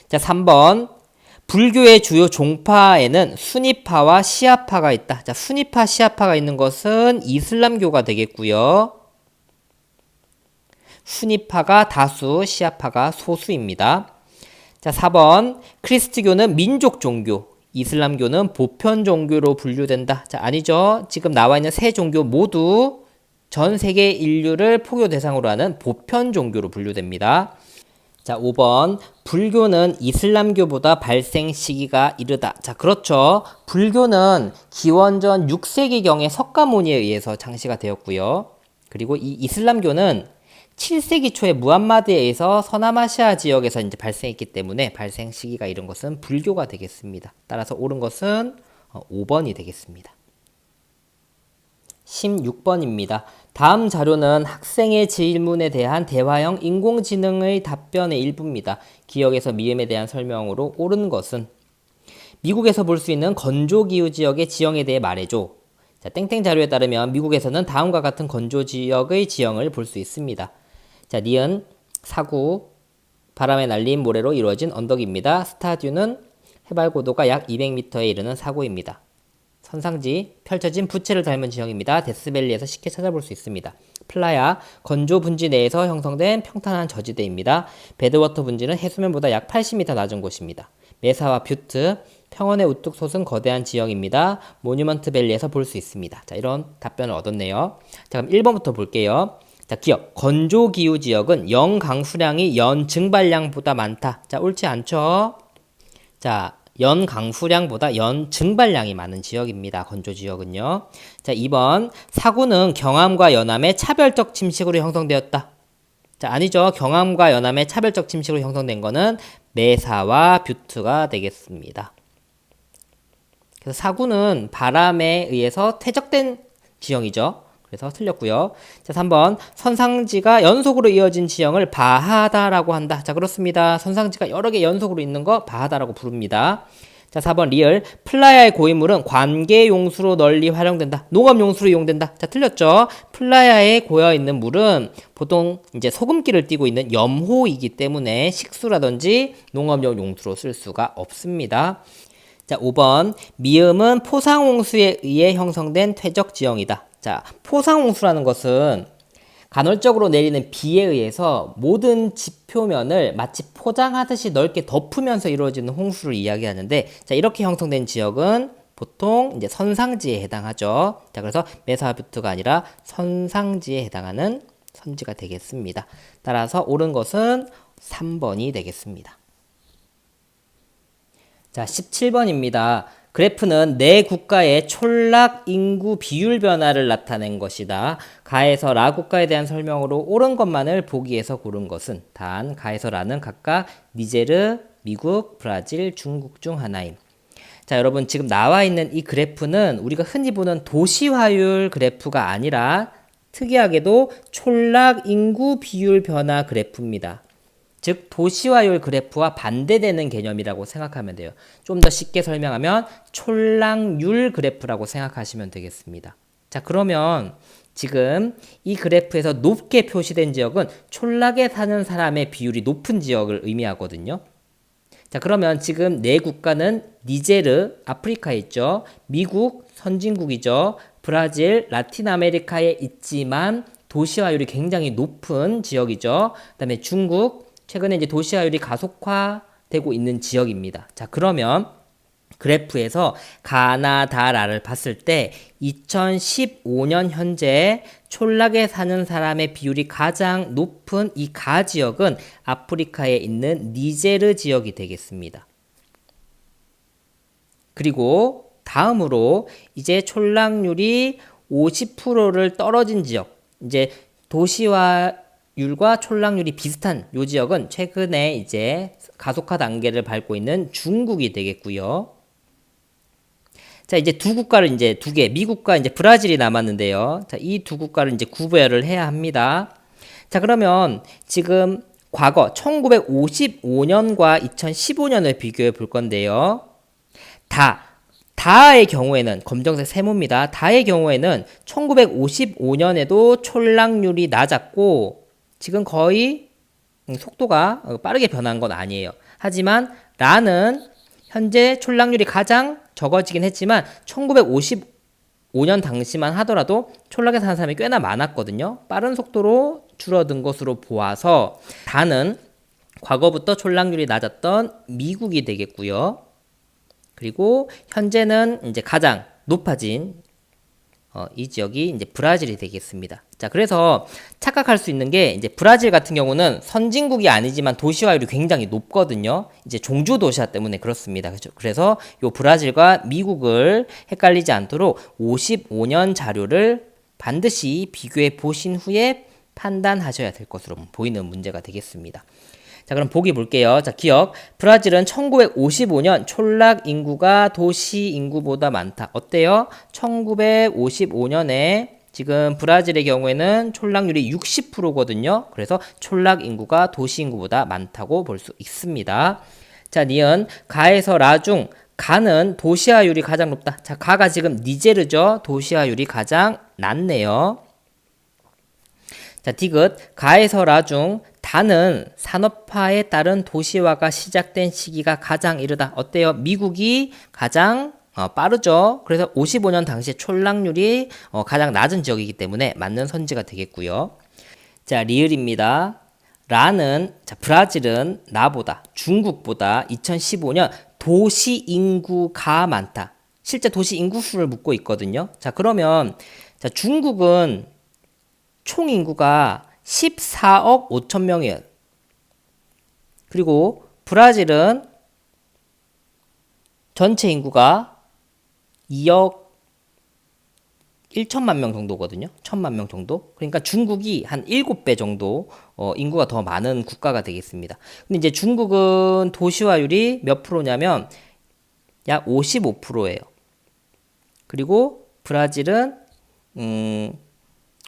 자, 3번. 불교의 주요 종파에는 수니파와 시아파가 있다. 자, 수니파, 시아파가 있는 것은 이슬람교가 되겠고요. 수니파가 다수, 시아파가 소수입니다. 자, 4번. 크리스트교는 민족 종교, 이슬람교는 보편 종교로 분류된다. 자, 아니죠. 지금 나와 있는 세 종교 모두 전 세계 인류를 포교 대상으로 하는 보편 종교로 분류됩니다. 자, 5번. 불교는 이슬람교보다 발생 시기가 이르다. 자, 그렇죠. 불교는 기원전 6세기경에 석가모니에 의해서 창시가 되었고요. 그리고 이 이슬람교는 7세기 초에 무함마드에 의해서 서남아시아 지역에서 이제 발생했기 때문에 발생 시기가 이른 것은 불교가 되겠습니다. 따라서 옳은 것은 5번이 되겠습니다. 16번입니다. 다음 자료는 학생의 질문에 대한 대화형 인공지능의 답변의 일부입니다. 기억에서 미음에 대한 설명으로 옳은 것은 미국에서 볼 수 있는 건조기후 지역의 지형에 대해 말해줘. 자, 땡땡 자료에 따르면 미국에서는 다음과 같은 건조지역의 지형을 볼 수 있습니다. 자, 니은, 사구, 바람에 날린 모래로 이루어진 언덕입니다. 스타듀는 해발 고도가 약 200m에 이르는 사고입니다. 선상지, 펼쳐진 부채를 닮은 지형입니다. 데스밸리에서 쉽게 찾아볼 수 있습니다. 플라야, 건조 분지 내에서 형성된 평탄한 저지대입니다. 배드워터 분지는 해수면보다 약 80m 낮은 곳입니다. 메사와 뷰트, 평원에 우뚝 솟은 거대한 지형입니다. 모뉴먼트 밸리에서 볼 수 있습니다. 자, 이런 답변을 얻었네요. 자, 그럼 1번부터 볼게요. 자, 기억. 건조기후 지역은 연 강수량이 연 증발량보다 많다. 자, 옳지 않죠? 자, 연 강수량보다 연 증발량이 많은 지역입니다. 건조지역은요. 자, 2번. 사구는 경암과 연암의 차별적 침식으로 형성되었다. 자, 아니죠. 경암과 연암의 차별적 침식으로 형성된 거는 메사와 뷰트가 되겠습니다. 그래서 사구는 바람에 의해서 퇴적된 지형이죠. 그래서 틀렸고요. 자, 3번. 선상지가 연속으로 이어진 지형을 바하다라고 한다. 자, 그렇습니다. 선상지가 여러 개 연속으로 있는 거 바하다라고 부릅니다. 자, 4번. 리을. 플라야의 고인물은 관계용수로 널리 활용된다. 농업용수로 이용된다. 자, 틀렸죠. 플라야에 고여있는 물은 보통 이제 소금기를 띠고 있는 염호이기 때문에 식수라든지 농업용 용수로 쓸 수가 없습니다. 자, 5번. 미음은 포상홍수에 의해 형성된 퇴적 지형이다. 자, 포상홍수라는 것은 간헐적으로 내리는 비에 의해서 모든 지표면을 마치 포장하듯이 넓게 덮으면서 이루어지는 홍수를 이야기하는데, 자, 이렇게 형성된 지역은 보통 이제 선상지에 해당하죠. 자, 그래서 메사뷰트가 아니라 선상지에 해당하는 선지가 되겠습니다. 따라서 옳은 것은 3번이 되겠습니다. 자, 17번입니다. 그래프는 내 국가의 촌락 인구 비율 변화를 나타낸 것이다. 가에서 라 국가에 대한 설명으로 옳은 것만을 보기에서 고른 것은 단, 가에서 라는 각각 니제르, 미국, 브라질, 중국 중 하나임. 자, 여러분 지금 나와 있는 이 그래프는 우리가 흔히 보는 도시화율 그래프가 아니라 특이하게도 촌락 인구 비율 변화 그래프입니다. 즉 도시화율 그래프와 반대되는 개념이라고 생각하면 돼요. 좀 더 쉽게 설명하면 촌락률 그래프라고 생각하시면 되겠습니다. 자, 그러면 지금 이 그래프에서 높게 표시된 지역은 촌락에 사는 사람의 비율이 높은 지역을 의미하거든요. 자, 그러면 지금 네 국가는 니제르, 아프리카에 있죠. 미국, 선진국이죠. 브라질, 라틴 아메리카에 있지만 도시화율이 굉장히 높은 지역이죠. 그 다음에 중국, 최근에 이제 도시화율이 가속화되고 있는 지역입니다. 자, 그러면 그래프에서 가나다라를 봤을 때 2015년 현재 촌락에 사는 사람의 비율이 가장 높은 이 가 지역은 아프리카에 있는 니제르 지역이 되겠습니다. 그리고 다음으로 이제 촌락률이 50%를 떨어진 지역, 이제 도시화율과 촌락률이 비슷한 요 지역은 최근에 이제 가속화 단계를 밟고 있는 중국이 되겠고요. 자, 이제 두 국가를 이제 두 개, 미국과 이제 브라질이 남았는데요. 자, 이 두 국가를 이제 구별을 해야 합니다. 자, 그러면 지금 과거 1955년과 2015년을 비교해 볼 건데요. 다의 경우에는 검정색 세모입니다. 다의 경우에는 1955년에도 촌락률이 낮았고 지금 거의 속도가 빠르게 변한 건 아니에요. 하지만 라는 현재 촌락률이 가장 적어지긴 했지만 1955년 당시만 하더라도 촌락에 사는 사람이 꽤나 많았거든요. 빠른 속도로 줄어든 것으로 보아서 다는 과거부터 촌락률이 낮았던 미국이 되겠고요. 그리고 현재는 이제 가장 높아진 이 지역이 이제 브라질이 되겠습니다. 자, 그래서 착각할 수 있는 게 이제 브라질 같은 경우는 선진국이 아니지만 도시화율이 굉장히 높거든요. 이제 종주 도시화 때문에 그렇습니다. 그렇죠? 그래서 요 브라질과 미국을 헷갈리지 않도록 55년 자료를 반드시 비교해 보신 후에 판단하셔야 될 것으로 보이는 문제가 되겠습니다. 자, 그럼 보기 볼게요. 자, 기억. 브라질은 1955년 촌락 인구가 도시 인구보다 많다. 어때요? 1955년에 지금 브라질의 경우에는 촌락률이 60%거든요. 그래서 촌락 인구가 도시 인구보다 많다고 볼 수 있습니다. 자, 니은 가에서 라 중 가는 도시화율이 가장 높다. 자, 가가 지금 니제르죠. 도시화율이 가장 낮네요. 자, 디귿 가에서 라 중 다는 산업화에 따른 도시화가 시작된 시기가 가장 이르다. 어때요? 미국이 가장 빠르죠. 그래서 55년 당시에 촌락률이 가장 낮은 지역이기 때문에 맞는 선지가 되겠고요. 자, 리을입니다. 라는 자, 브라질은 나보다 중국보다 2015년 도시 인구가 많다. 실제 도시 인구 수를 묻고 있거든요. 자, 그러면 자, 중국은 총 인구가 14억 5천 명이에요. 그리고 브라질은 전체 인구가 2억 1천만 명 정도거든요. 1천만 명 정도. 그러니까 중국이 한 7배 정도 인구가 더 많은 국가가 되겠습니다. 근데 이제 중국은 도시화율이 몇 프로냐면 약 55%예요. 그리고 브라질은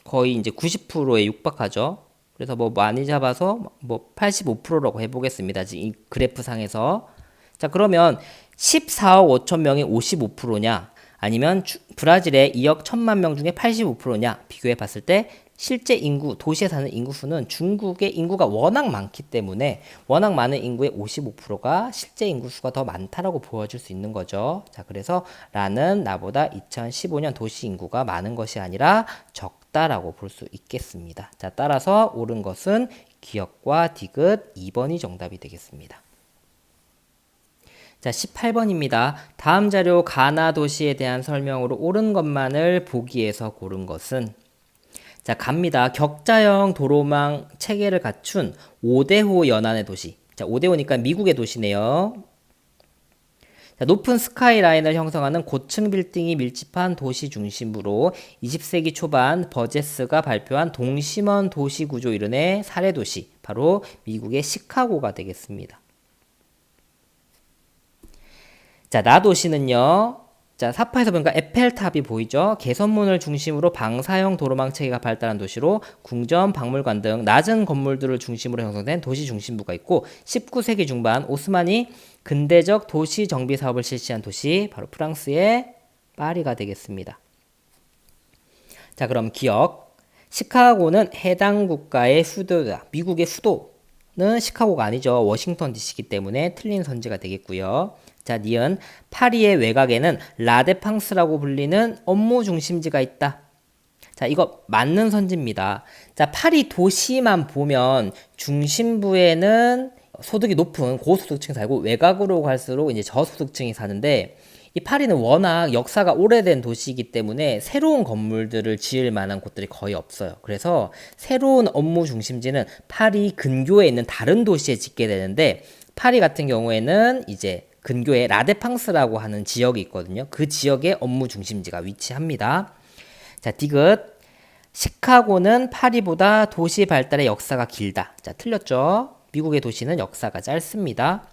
거의 이제 90%에 육박하죠. 그래서 뭐 많이 잡아서 뭐 85%라고 해보겠습니다. 지금 이 그래프 상에서. 자, 그러면 14억 5천 명이 55%냐? 아니면 브라질의 2억 1천만 명 중에 85%냐? 비교해 봤을 때 실제 인구, 도시에 사는 인구 수는 중국의 인구가 워낙 많기 때문에 워낙 많은 인구의 55%가 실제 인구 수가 더 많다라고 보여줄 수 있는 거죠. 자, 그래서 라는 나보다 2015년 도시 인구가 많은 것이 아니라 적다라고 볼 수 있겠습니다. 자, 따라서 옳은 것은 기역과 디귿 2번이 정답이 되겠습니다. 자, 18번입니다. 다음 자료 가나 도시에 대한 설명으로 옳은 것만을 보기에서 고른 것은 자, 갑니다. 격자형 도로망 체계를 갖춘 5대호 연안의 도시. 자, 5대호니까 미국의 도시네요. 자, 높은 스카이라인을 형성하는 고층 빌딩이 밀집한 도시 중심부로 20세기 초반 버제스가 발표한 동심원 도시 구조 이론의 사례 도시. 바로 미국의 시카고가 되겠습니다. 자, 나 도시는요. 자, 사파에서 보니까 에펠탑이 보이죠? 개선문을 중심으로 방사형 도로망 체계가 발달한 도시로 궁전, 박물관 등 낮은 건물들을 중심으로 형성된 도시 중심부가 있고 19세기 중반 오스만이 근대적 도시 정비 사업을 실시한 도시 바로 프랑스의 파리가 되겠습니다. 자, 그럼 기억. 시카고는 해당 국가의 수도다. 미국의 수도는 시카고가 아니죠. 워싱턴 DC이기 때문에 틀린 선지가 되겠고요. 자, 니은 파리의 외곽에는 라데팡스라고 불리는 업무 중심지가 있다. 자, 이거 맞는 선지입니다. 자, 파리 도시만 보면 중심부에는 소득이 높은 고소득층이 살고 외곽으로 갈수록 이제 저소득층이 사는데 이 파리는 워낙 역사가 오래된 도시이기 때문에 새로운 건물들을 지을 만한 곳들이 거의 없어요. 그래서 새로운 업무 중심지는 파리 근교에 있는 다른 도시에 짓게 되는데 파리 같은 경우에는 이제 근교에 라데팡스라고 하는 지역이 있거든요. 그 지역에 업무 중심지가 위치합니다. 자, 디귿. 시카고는 파리보다 도시 발달의 역사가 길다. 자, 틀렸죠? 미국의 도시는 역사가 짧습니다.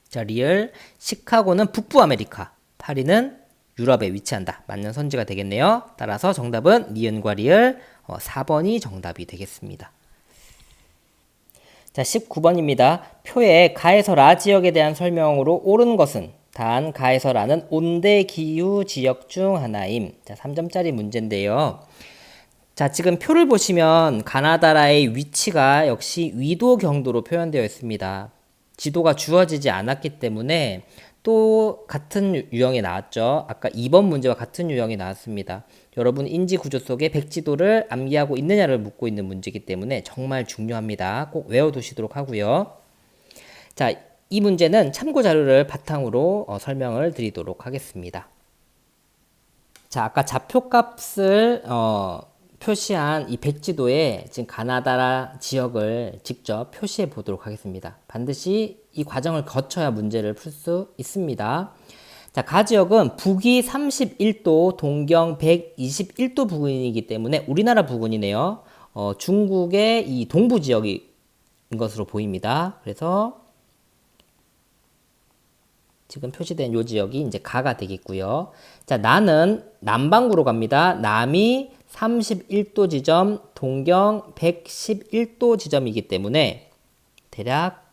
자, 리을. 시카고는 북부 아메리카. 파리는 유럽에 위치한다. 맞는 선지가 되겠네요. 따라서 정답은 니은과 리을 4번이 정답이 되겠습니다. 자, 19번입니다. 표에 가에서 라 지역에 대한 설명으로 옳은 것은 단 가에서 라는 온대 기후 지역 중 하나임. 자, 3점짜리 문제인데요. 자, 지금 표를 보시면 가나다라의 위치가 역시 위도 경도로 표현되어 있습니다. 지도가 주어지지 않았기 때문에 또 같은 유형이 나왔죠. 아까 2번 문제와 같은 유형이 나왔습니다. 여러분 인지 구조 속에 백지도를 암기하고 있느냐를 묻고 있는 문제이기 때문에 정말 중요합니다. 꼭 외워두시도록 하고요. 자, 이 문제는 참고 자료를 바탕으로 설명을 드리도록 하겠습니다. 자, 아까 좌표값을 표시한 이 백지도에 지금 가나다라 지역을 직접 표시해 보도록 하겠습니다. 반드시 이 과정을 거쳐야 문제를 풀 수 있습니다. 자, 가 지역은 북위 31도, 동경 121도 부근이기 때문에 우리나라 부근이네요. 중국의 이 동부 지역인 것으로 보입니다. 그래서 지금 표시된 요 지역이 이제 가가 되겠고요. 자, 나는 남반구로 갑니다. 남이 31도 지점, 동경 111도 지점이기 때문에 대략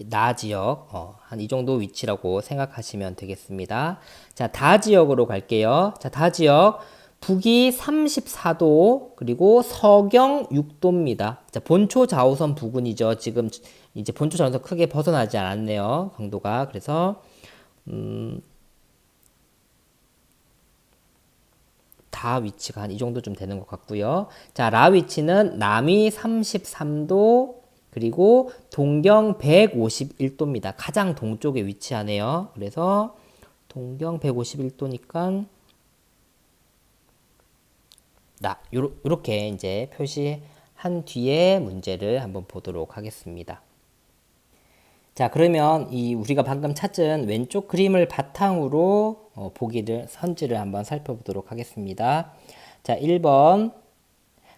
나 지역 한 이 정도 위치라고 생각하시면 되겠습니다. 자, 다 지역으로 갈게요. 자, 다 지역 북위 34도 그리고 서경 6도입니다. 자, 본초 좌우선 부근이죠. 지금 이제 본초 좌우선 크게 벗어나지 않았네요. 강도가. 그래서 다 위치가 한 이 정도 좀 되는 것 같고요. 자, 라 위치는 남이 33도 그리고 동경 151도입니다. 가장 동쪽에 위치하네요. 그래서 동경 151도니까 요렇게 이제 표시한 뒤에 문제를 한번 보도록 하겠습니다. 자, 그러면 이 우리가 방금 찾은 왼쪽 그림을 바탕으로 선지를 한번 살펴보도록 하겠습니다. 자, 1번.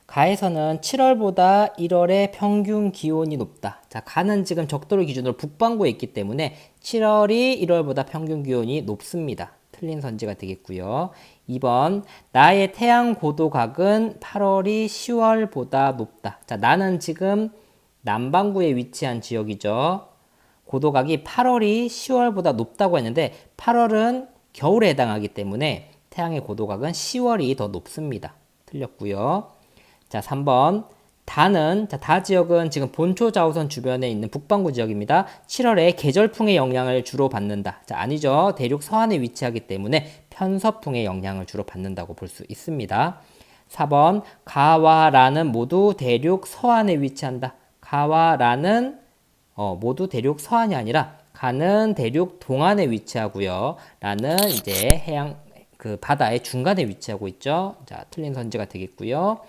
가에서는 7월보다 1월의 평균 기온이 높다. 자, 가는 지금 적도를 기준으로 북반구에 있기 때문에 7월이 1월보다 평균 기온이 높습니다. 틀린 선지가 되겠고요. 2번. 나의 태양 고도각은 8월이 10월보다 높다. 자, 나는 지금 남반구에 위치한 지역이죠. 고도각이 8월이 10월보다 높다고 했는데 8월은 겨울에 해당하기 때문에 태양의 고도각은 10월이 더 높습니다. 틀렸고요. 자, 3번. 다 지역은 지금 본초 좌우선 주변에 있는 북반구 지역입니다. 7월에 계절풍의 영향을 주로 받는다. 자, 아니죠. 대륙 서안에 위치하기 때문에 편서풍의 영향을 주로 받는다고 볼 수 있습니다. 4번. 가와 라는 모두 대륙 서안에 위치한다. 가와 라는 모두 대륙 서안이 아니라 가는 대륙 동안에 위치하고요. 라는 이제 해양 그 바다의 중간에 위치하고 있죠. 자, 틀린 선지가 되겠고요.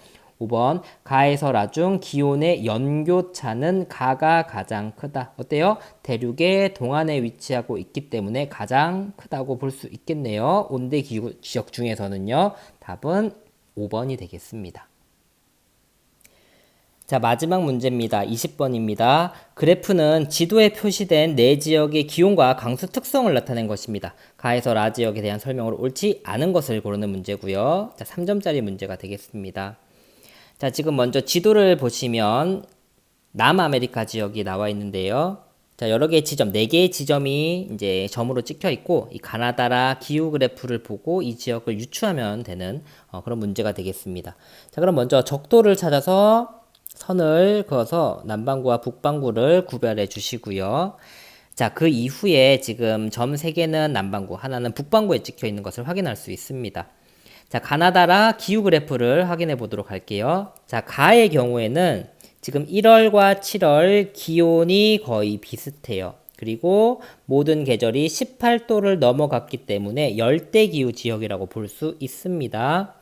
5번. 가에서 라 중 기온의 연교차는 가가 가장 크다. 어때요? 대륙의 동안에 위치하고 있기 때문에 가장 크다고 볼 수 있겠네요. 온대 기후 지역 중에서는요. 답은 5번이 되겠습니다. 자, 마지막 문제입니다. 20번입니다. 그래프는 지도에 표시된 네 지역의 기온과 강수 특성을 나타낸 것입니다. 가에서 라 지역에 대한 설명으로 옳지 않은 것을 고르는 문제고요. 자, 3점짜리 문제가 되겠습니다. 자, 지금 먼저 지도를 보시면 남아메리카 지역이 나와 있는데요. 자, 여러 개의 지점, 4개의 지점이 이제 점으로 찍혀 있고, 이 가나다라 기후 그래프를 보고 이 지역을 유추하면 되는 그런 문제가 되겠습니다. 자, 그럼 먼저 적도를 찾아서 선을 그어서 남반구와 북반구를 구별해 주시고요. 자, 그 이후에 지금 점 3개는 남반구, 하나는 북반구에 찍혀 있는 것을 확인할 수 있습니다. 자, 가나다라 기후 그래프를 확인해 보도록 할게요. 자, 가의 경우에는 지금 1월과 7월 기온이 거의 비슷해요. 그리고 모든 계절이 18도를 넘어갔기 때문에 열대기후 지역이라고 볼 수 있습니다.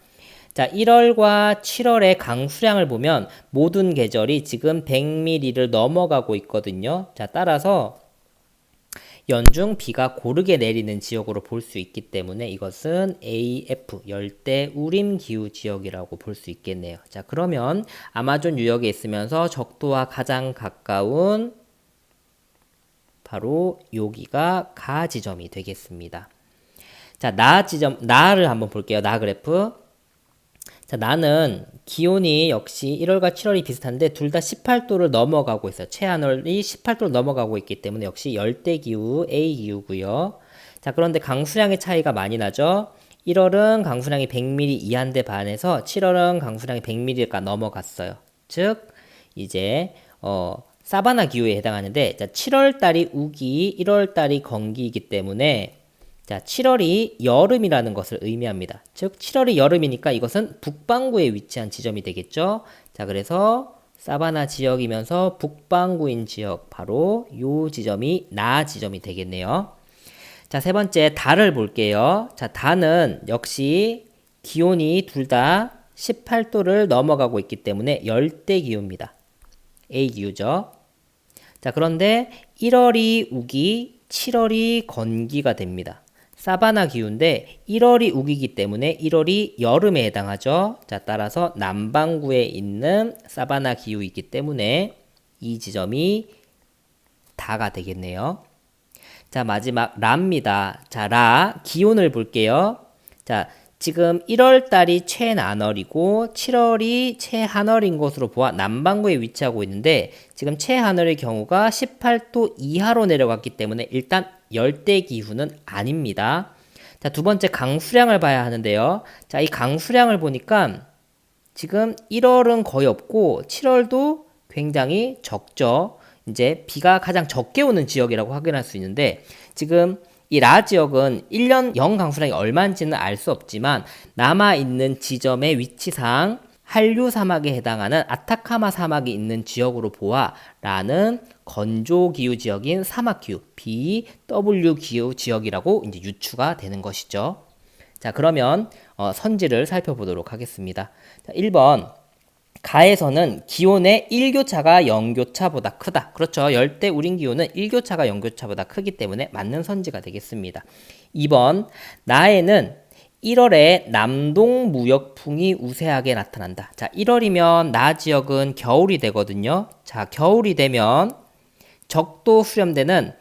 자, 1월과 7월의 강수량을 보면 모든 계절이 지금 100mm를 넘어가고 있거든요. 자, 따라서 연중 비가 고르게 내리는 지역으로 볼 수 있기 때문에 이것은 AF, 열대 우림 기후 지역이라고 볼 수 있겠네요. 자, 그러면 아마존 유역에 있으면서 적도와 가장 가까운 바로 여기가 가 지점이 되겠습니다. 자, 나를 한번 볼게요. 나 그래프. 자, 나는 기온이 역시 1월과 7월이 비슷한데 둘 다 18도를 넘어가고 있어요. 최하늘이 18도를 넘어가고 있기 때문에 역시 열대기후 A기후고요. 자, 그런데 강수량의 차이가 많이 나죠. 1월은 강수량이 100mm 이하인데 반해서 7월은 강수량이 100mm가 넘어갔어요. 즉 이제 사바나 기후에 해당하는데, 자, 7월 달이 우기, 1월 달이 건기이기 때문에 자, 7월이 여름이라는 것을 의미합니다. 즉 7월이 여름이니까 이것은 북반구에 위치한 지점이 되겠죠. 자, 그래서 사바나 지역이면서 북반구인 지역, 바로 요 지점이 나 지점이 되겠네요. 자, 세 번째 달을 볼게요. 자, 달은 역시 기온이 둘 다 18도를 넘어가고 있기 때문에 열대기후입니다. A기후죠. 자, 그런데 1월이 우기, 7월이 건기가 됩니다. 사바나 기후인데 1월이 우기기 때문에 1월이 여름에 해당하죠. 자, 따라서 남반구에 있는 사바나 기후이기 때문에 이 지점이 다가 되겠네요. 자, 마지막 라입니다. 자, 라 기온을 볼게요. 자, 지금 1월 달이 최나널이고 7월이 최하늘인 것으로 보아 남반구에 위치하고 있는데 지금 최하늘의 경우가 18도 이하로 내려갔기 때문에 일단 열대기후는 아닙니다. 자, 두 번째 강수량을 봐야 하는데요. 자, 이 강수량을 보니까 지금 1월은 거의 없고 7월도 굉장히 적죠. 이제 비가 가장 적게 오는 지역이라고 확인할 수 있는데 지금 이 라 지역은 1년 영 강수량이 얼마인지는 알 수 없지만 남아있는 지점의 위치상 한류 사막에 해당하는 아타카마 사막이 있는 지역으로 보아 라는 건조 기후 지역인 사막 기후 BW 기후 지역이라고 이제 유추가 되는 것이죠. 자, 그러면 선지를 살펴보도록 하겠습니다. 자, 1번 가에서는 기온의 1교차가 0교차보다 크다. 그렇죠. 열대 우림 기후는 1교차가 0교차보다 크기 때문에 맞는 선지가 되겠습니다. 2번 나에는 1월에 남동 무역풍이 우세하게 나타난다. 자, 1월이면 나 지역은 겨울이 되거든요. 자, 겨울이 되면 적도 수렴대는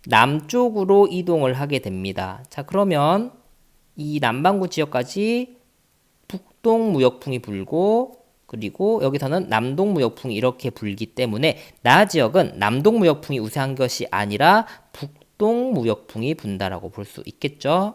남쪽으로 이동을 하게 됩니다. 자, 그러면 이 남반구 지역까지 북동 무역풍이 불고 그리고 여기서는 남동 무역풍이 이렇게 불기 때문에 나 지역은 남동 무역풍이 우세한 것이 아니라 북동 무역풍이 분다라고 볼 수 있겠죠.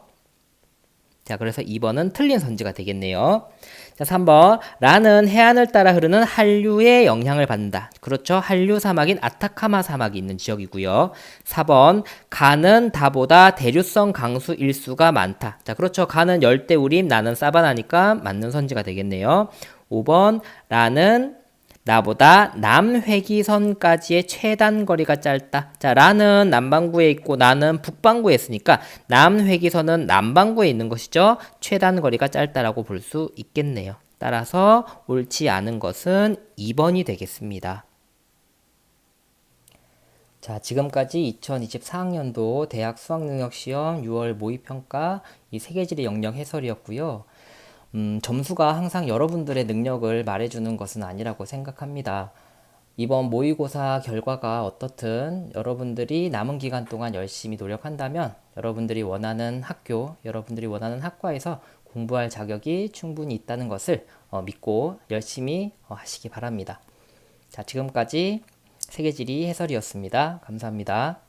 자, 그래서 2번은 틀린 선지가 되겠네요. 자, 3번 라는 해안을 따라 흐르는 한류의 영향을 받는다. 그렇죠. 한류 사막인 아타카마 사막이 있는 지역이고요. 4번 가는 다보다 대류성 강수 일수가 많다. 자, 그렇죠. 가는 열대우림, 나는 사바나니까 맞는 선지가 되겠네요. 5번 라는 나보다 남회기선까지의 최단 거리가 짧다. 자, 라는 남반구에 있고 나는 북반구에 있으니까 남회기선은 남반구에 있는 것이죠. 최단 거리가 짧다라고 볼 수 있겠네요. 따라서 옳지 않은 것은 2번이 되겠습니다. 자, 지금까지 2024학년도 대학 수학능력시험 6월 모의평가 이 세계지리 영역 해설이었고요. 점수가 항상 여러분들의 능력을 말해주는 것은 아니라고 생각합니다. 이번 모의고사 결과가 어떻든 여러분들이 남은 기간 동안 열심히 노력한다면 여러분들이 원하는 학교, 여러분들이 원하는 학과에서 공부할 자격이 충분히 있다는 것을 믿고 열심히 하시기 바랍니다. 자, 지금까지 세계지리 해설이었습니다. 감사합니다.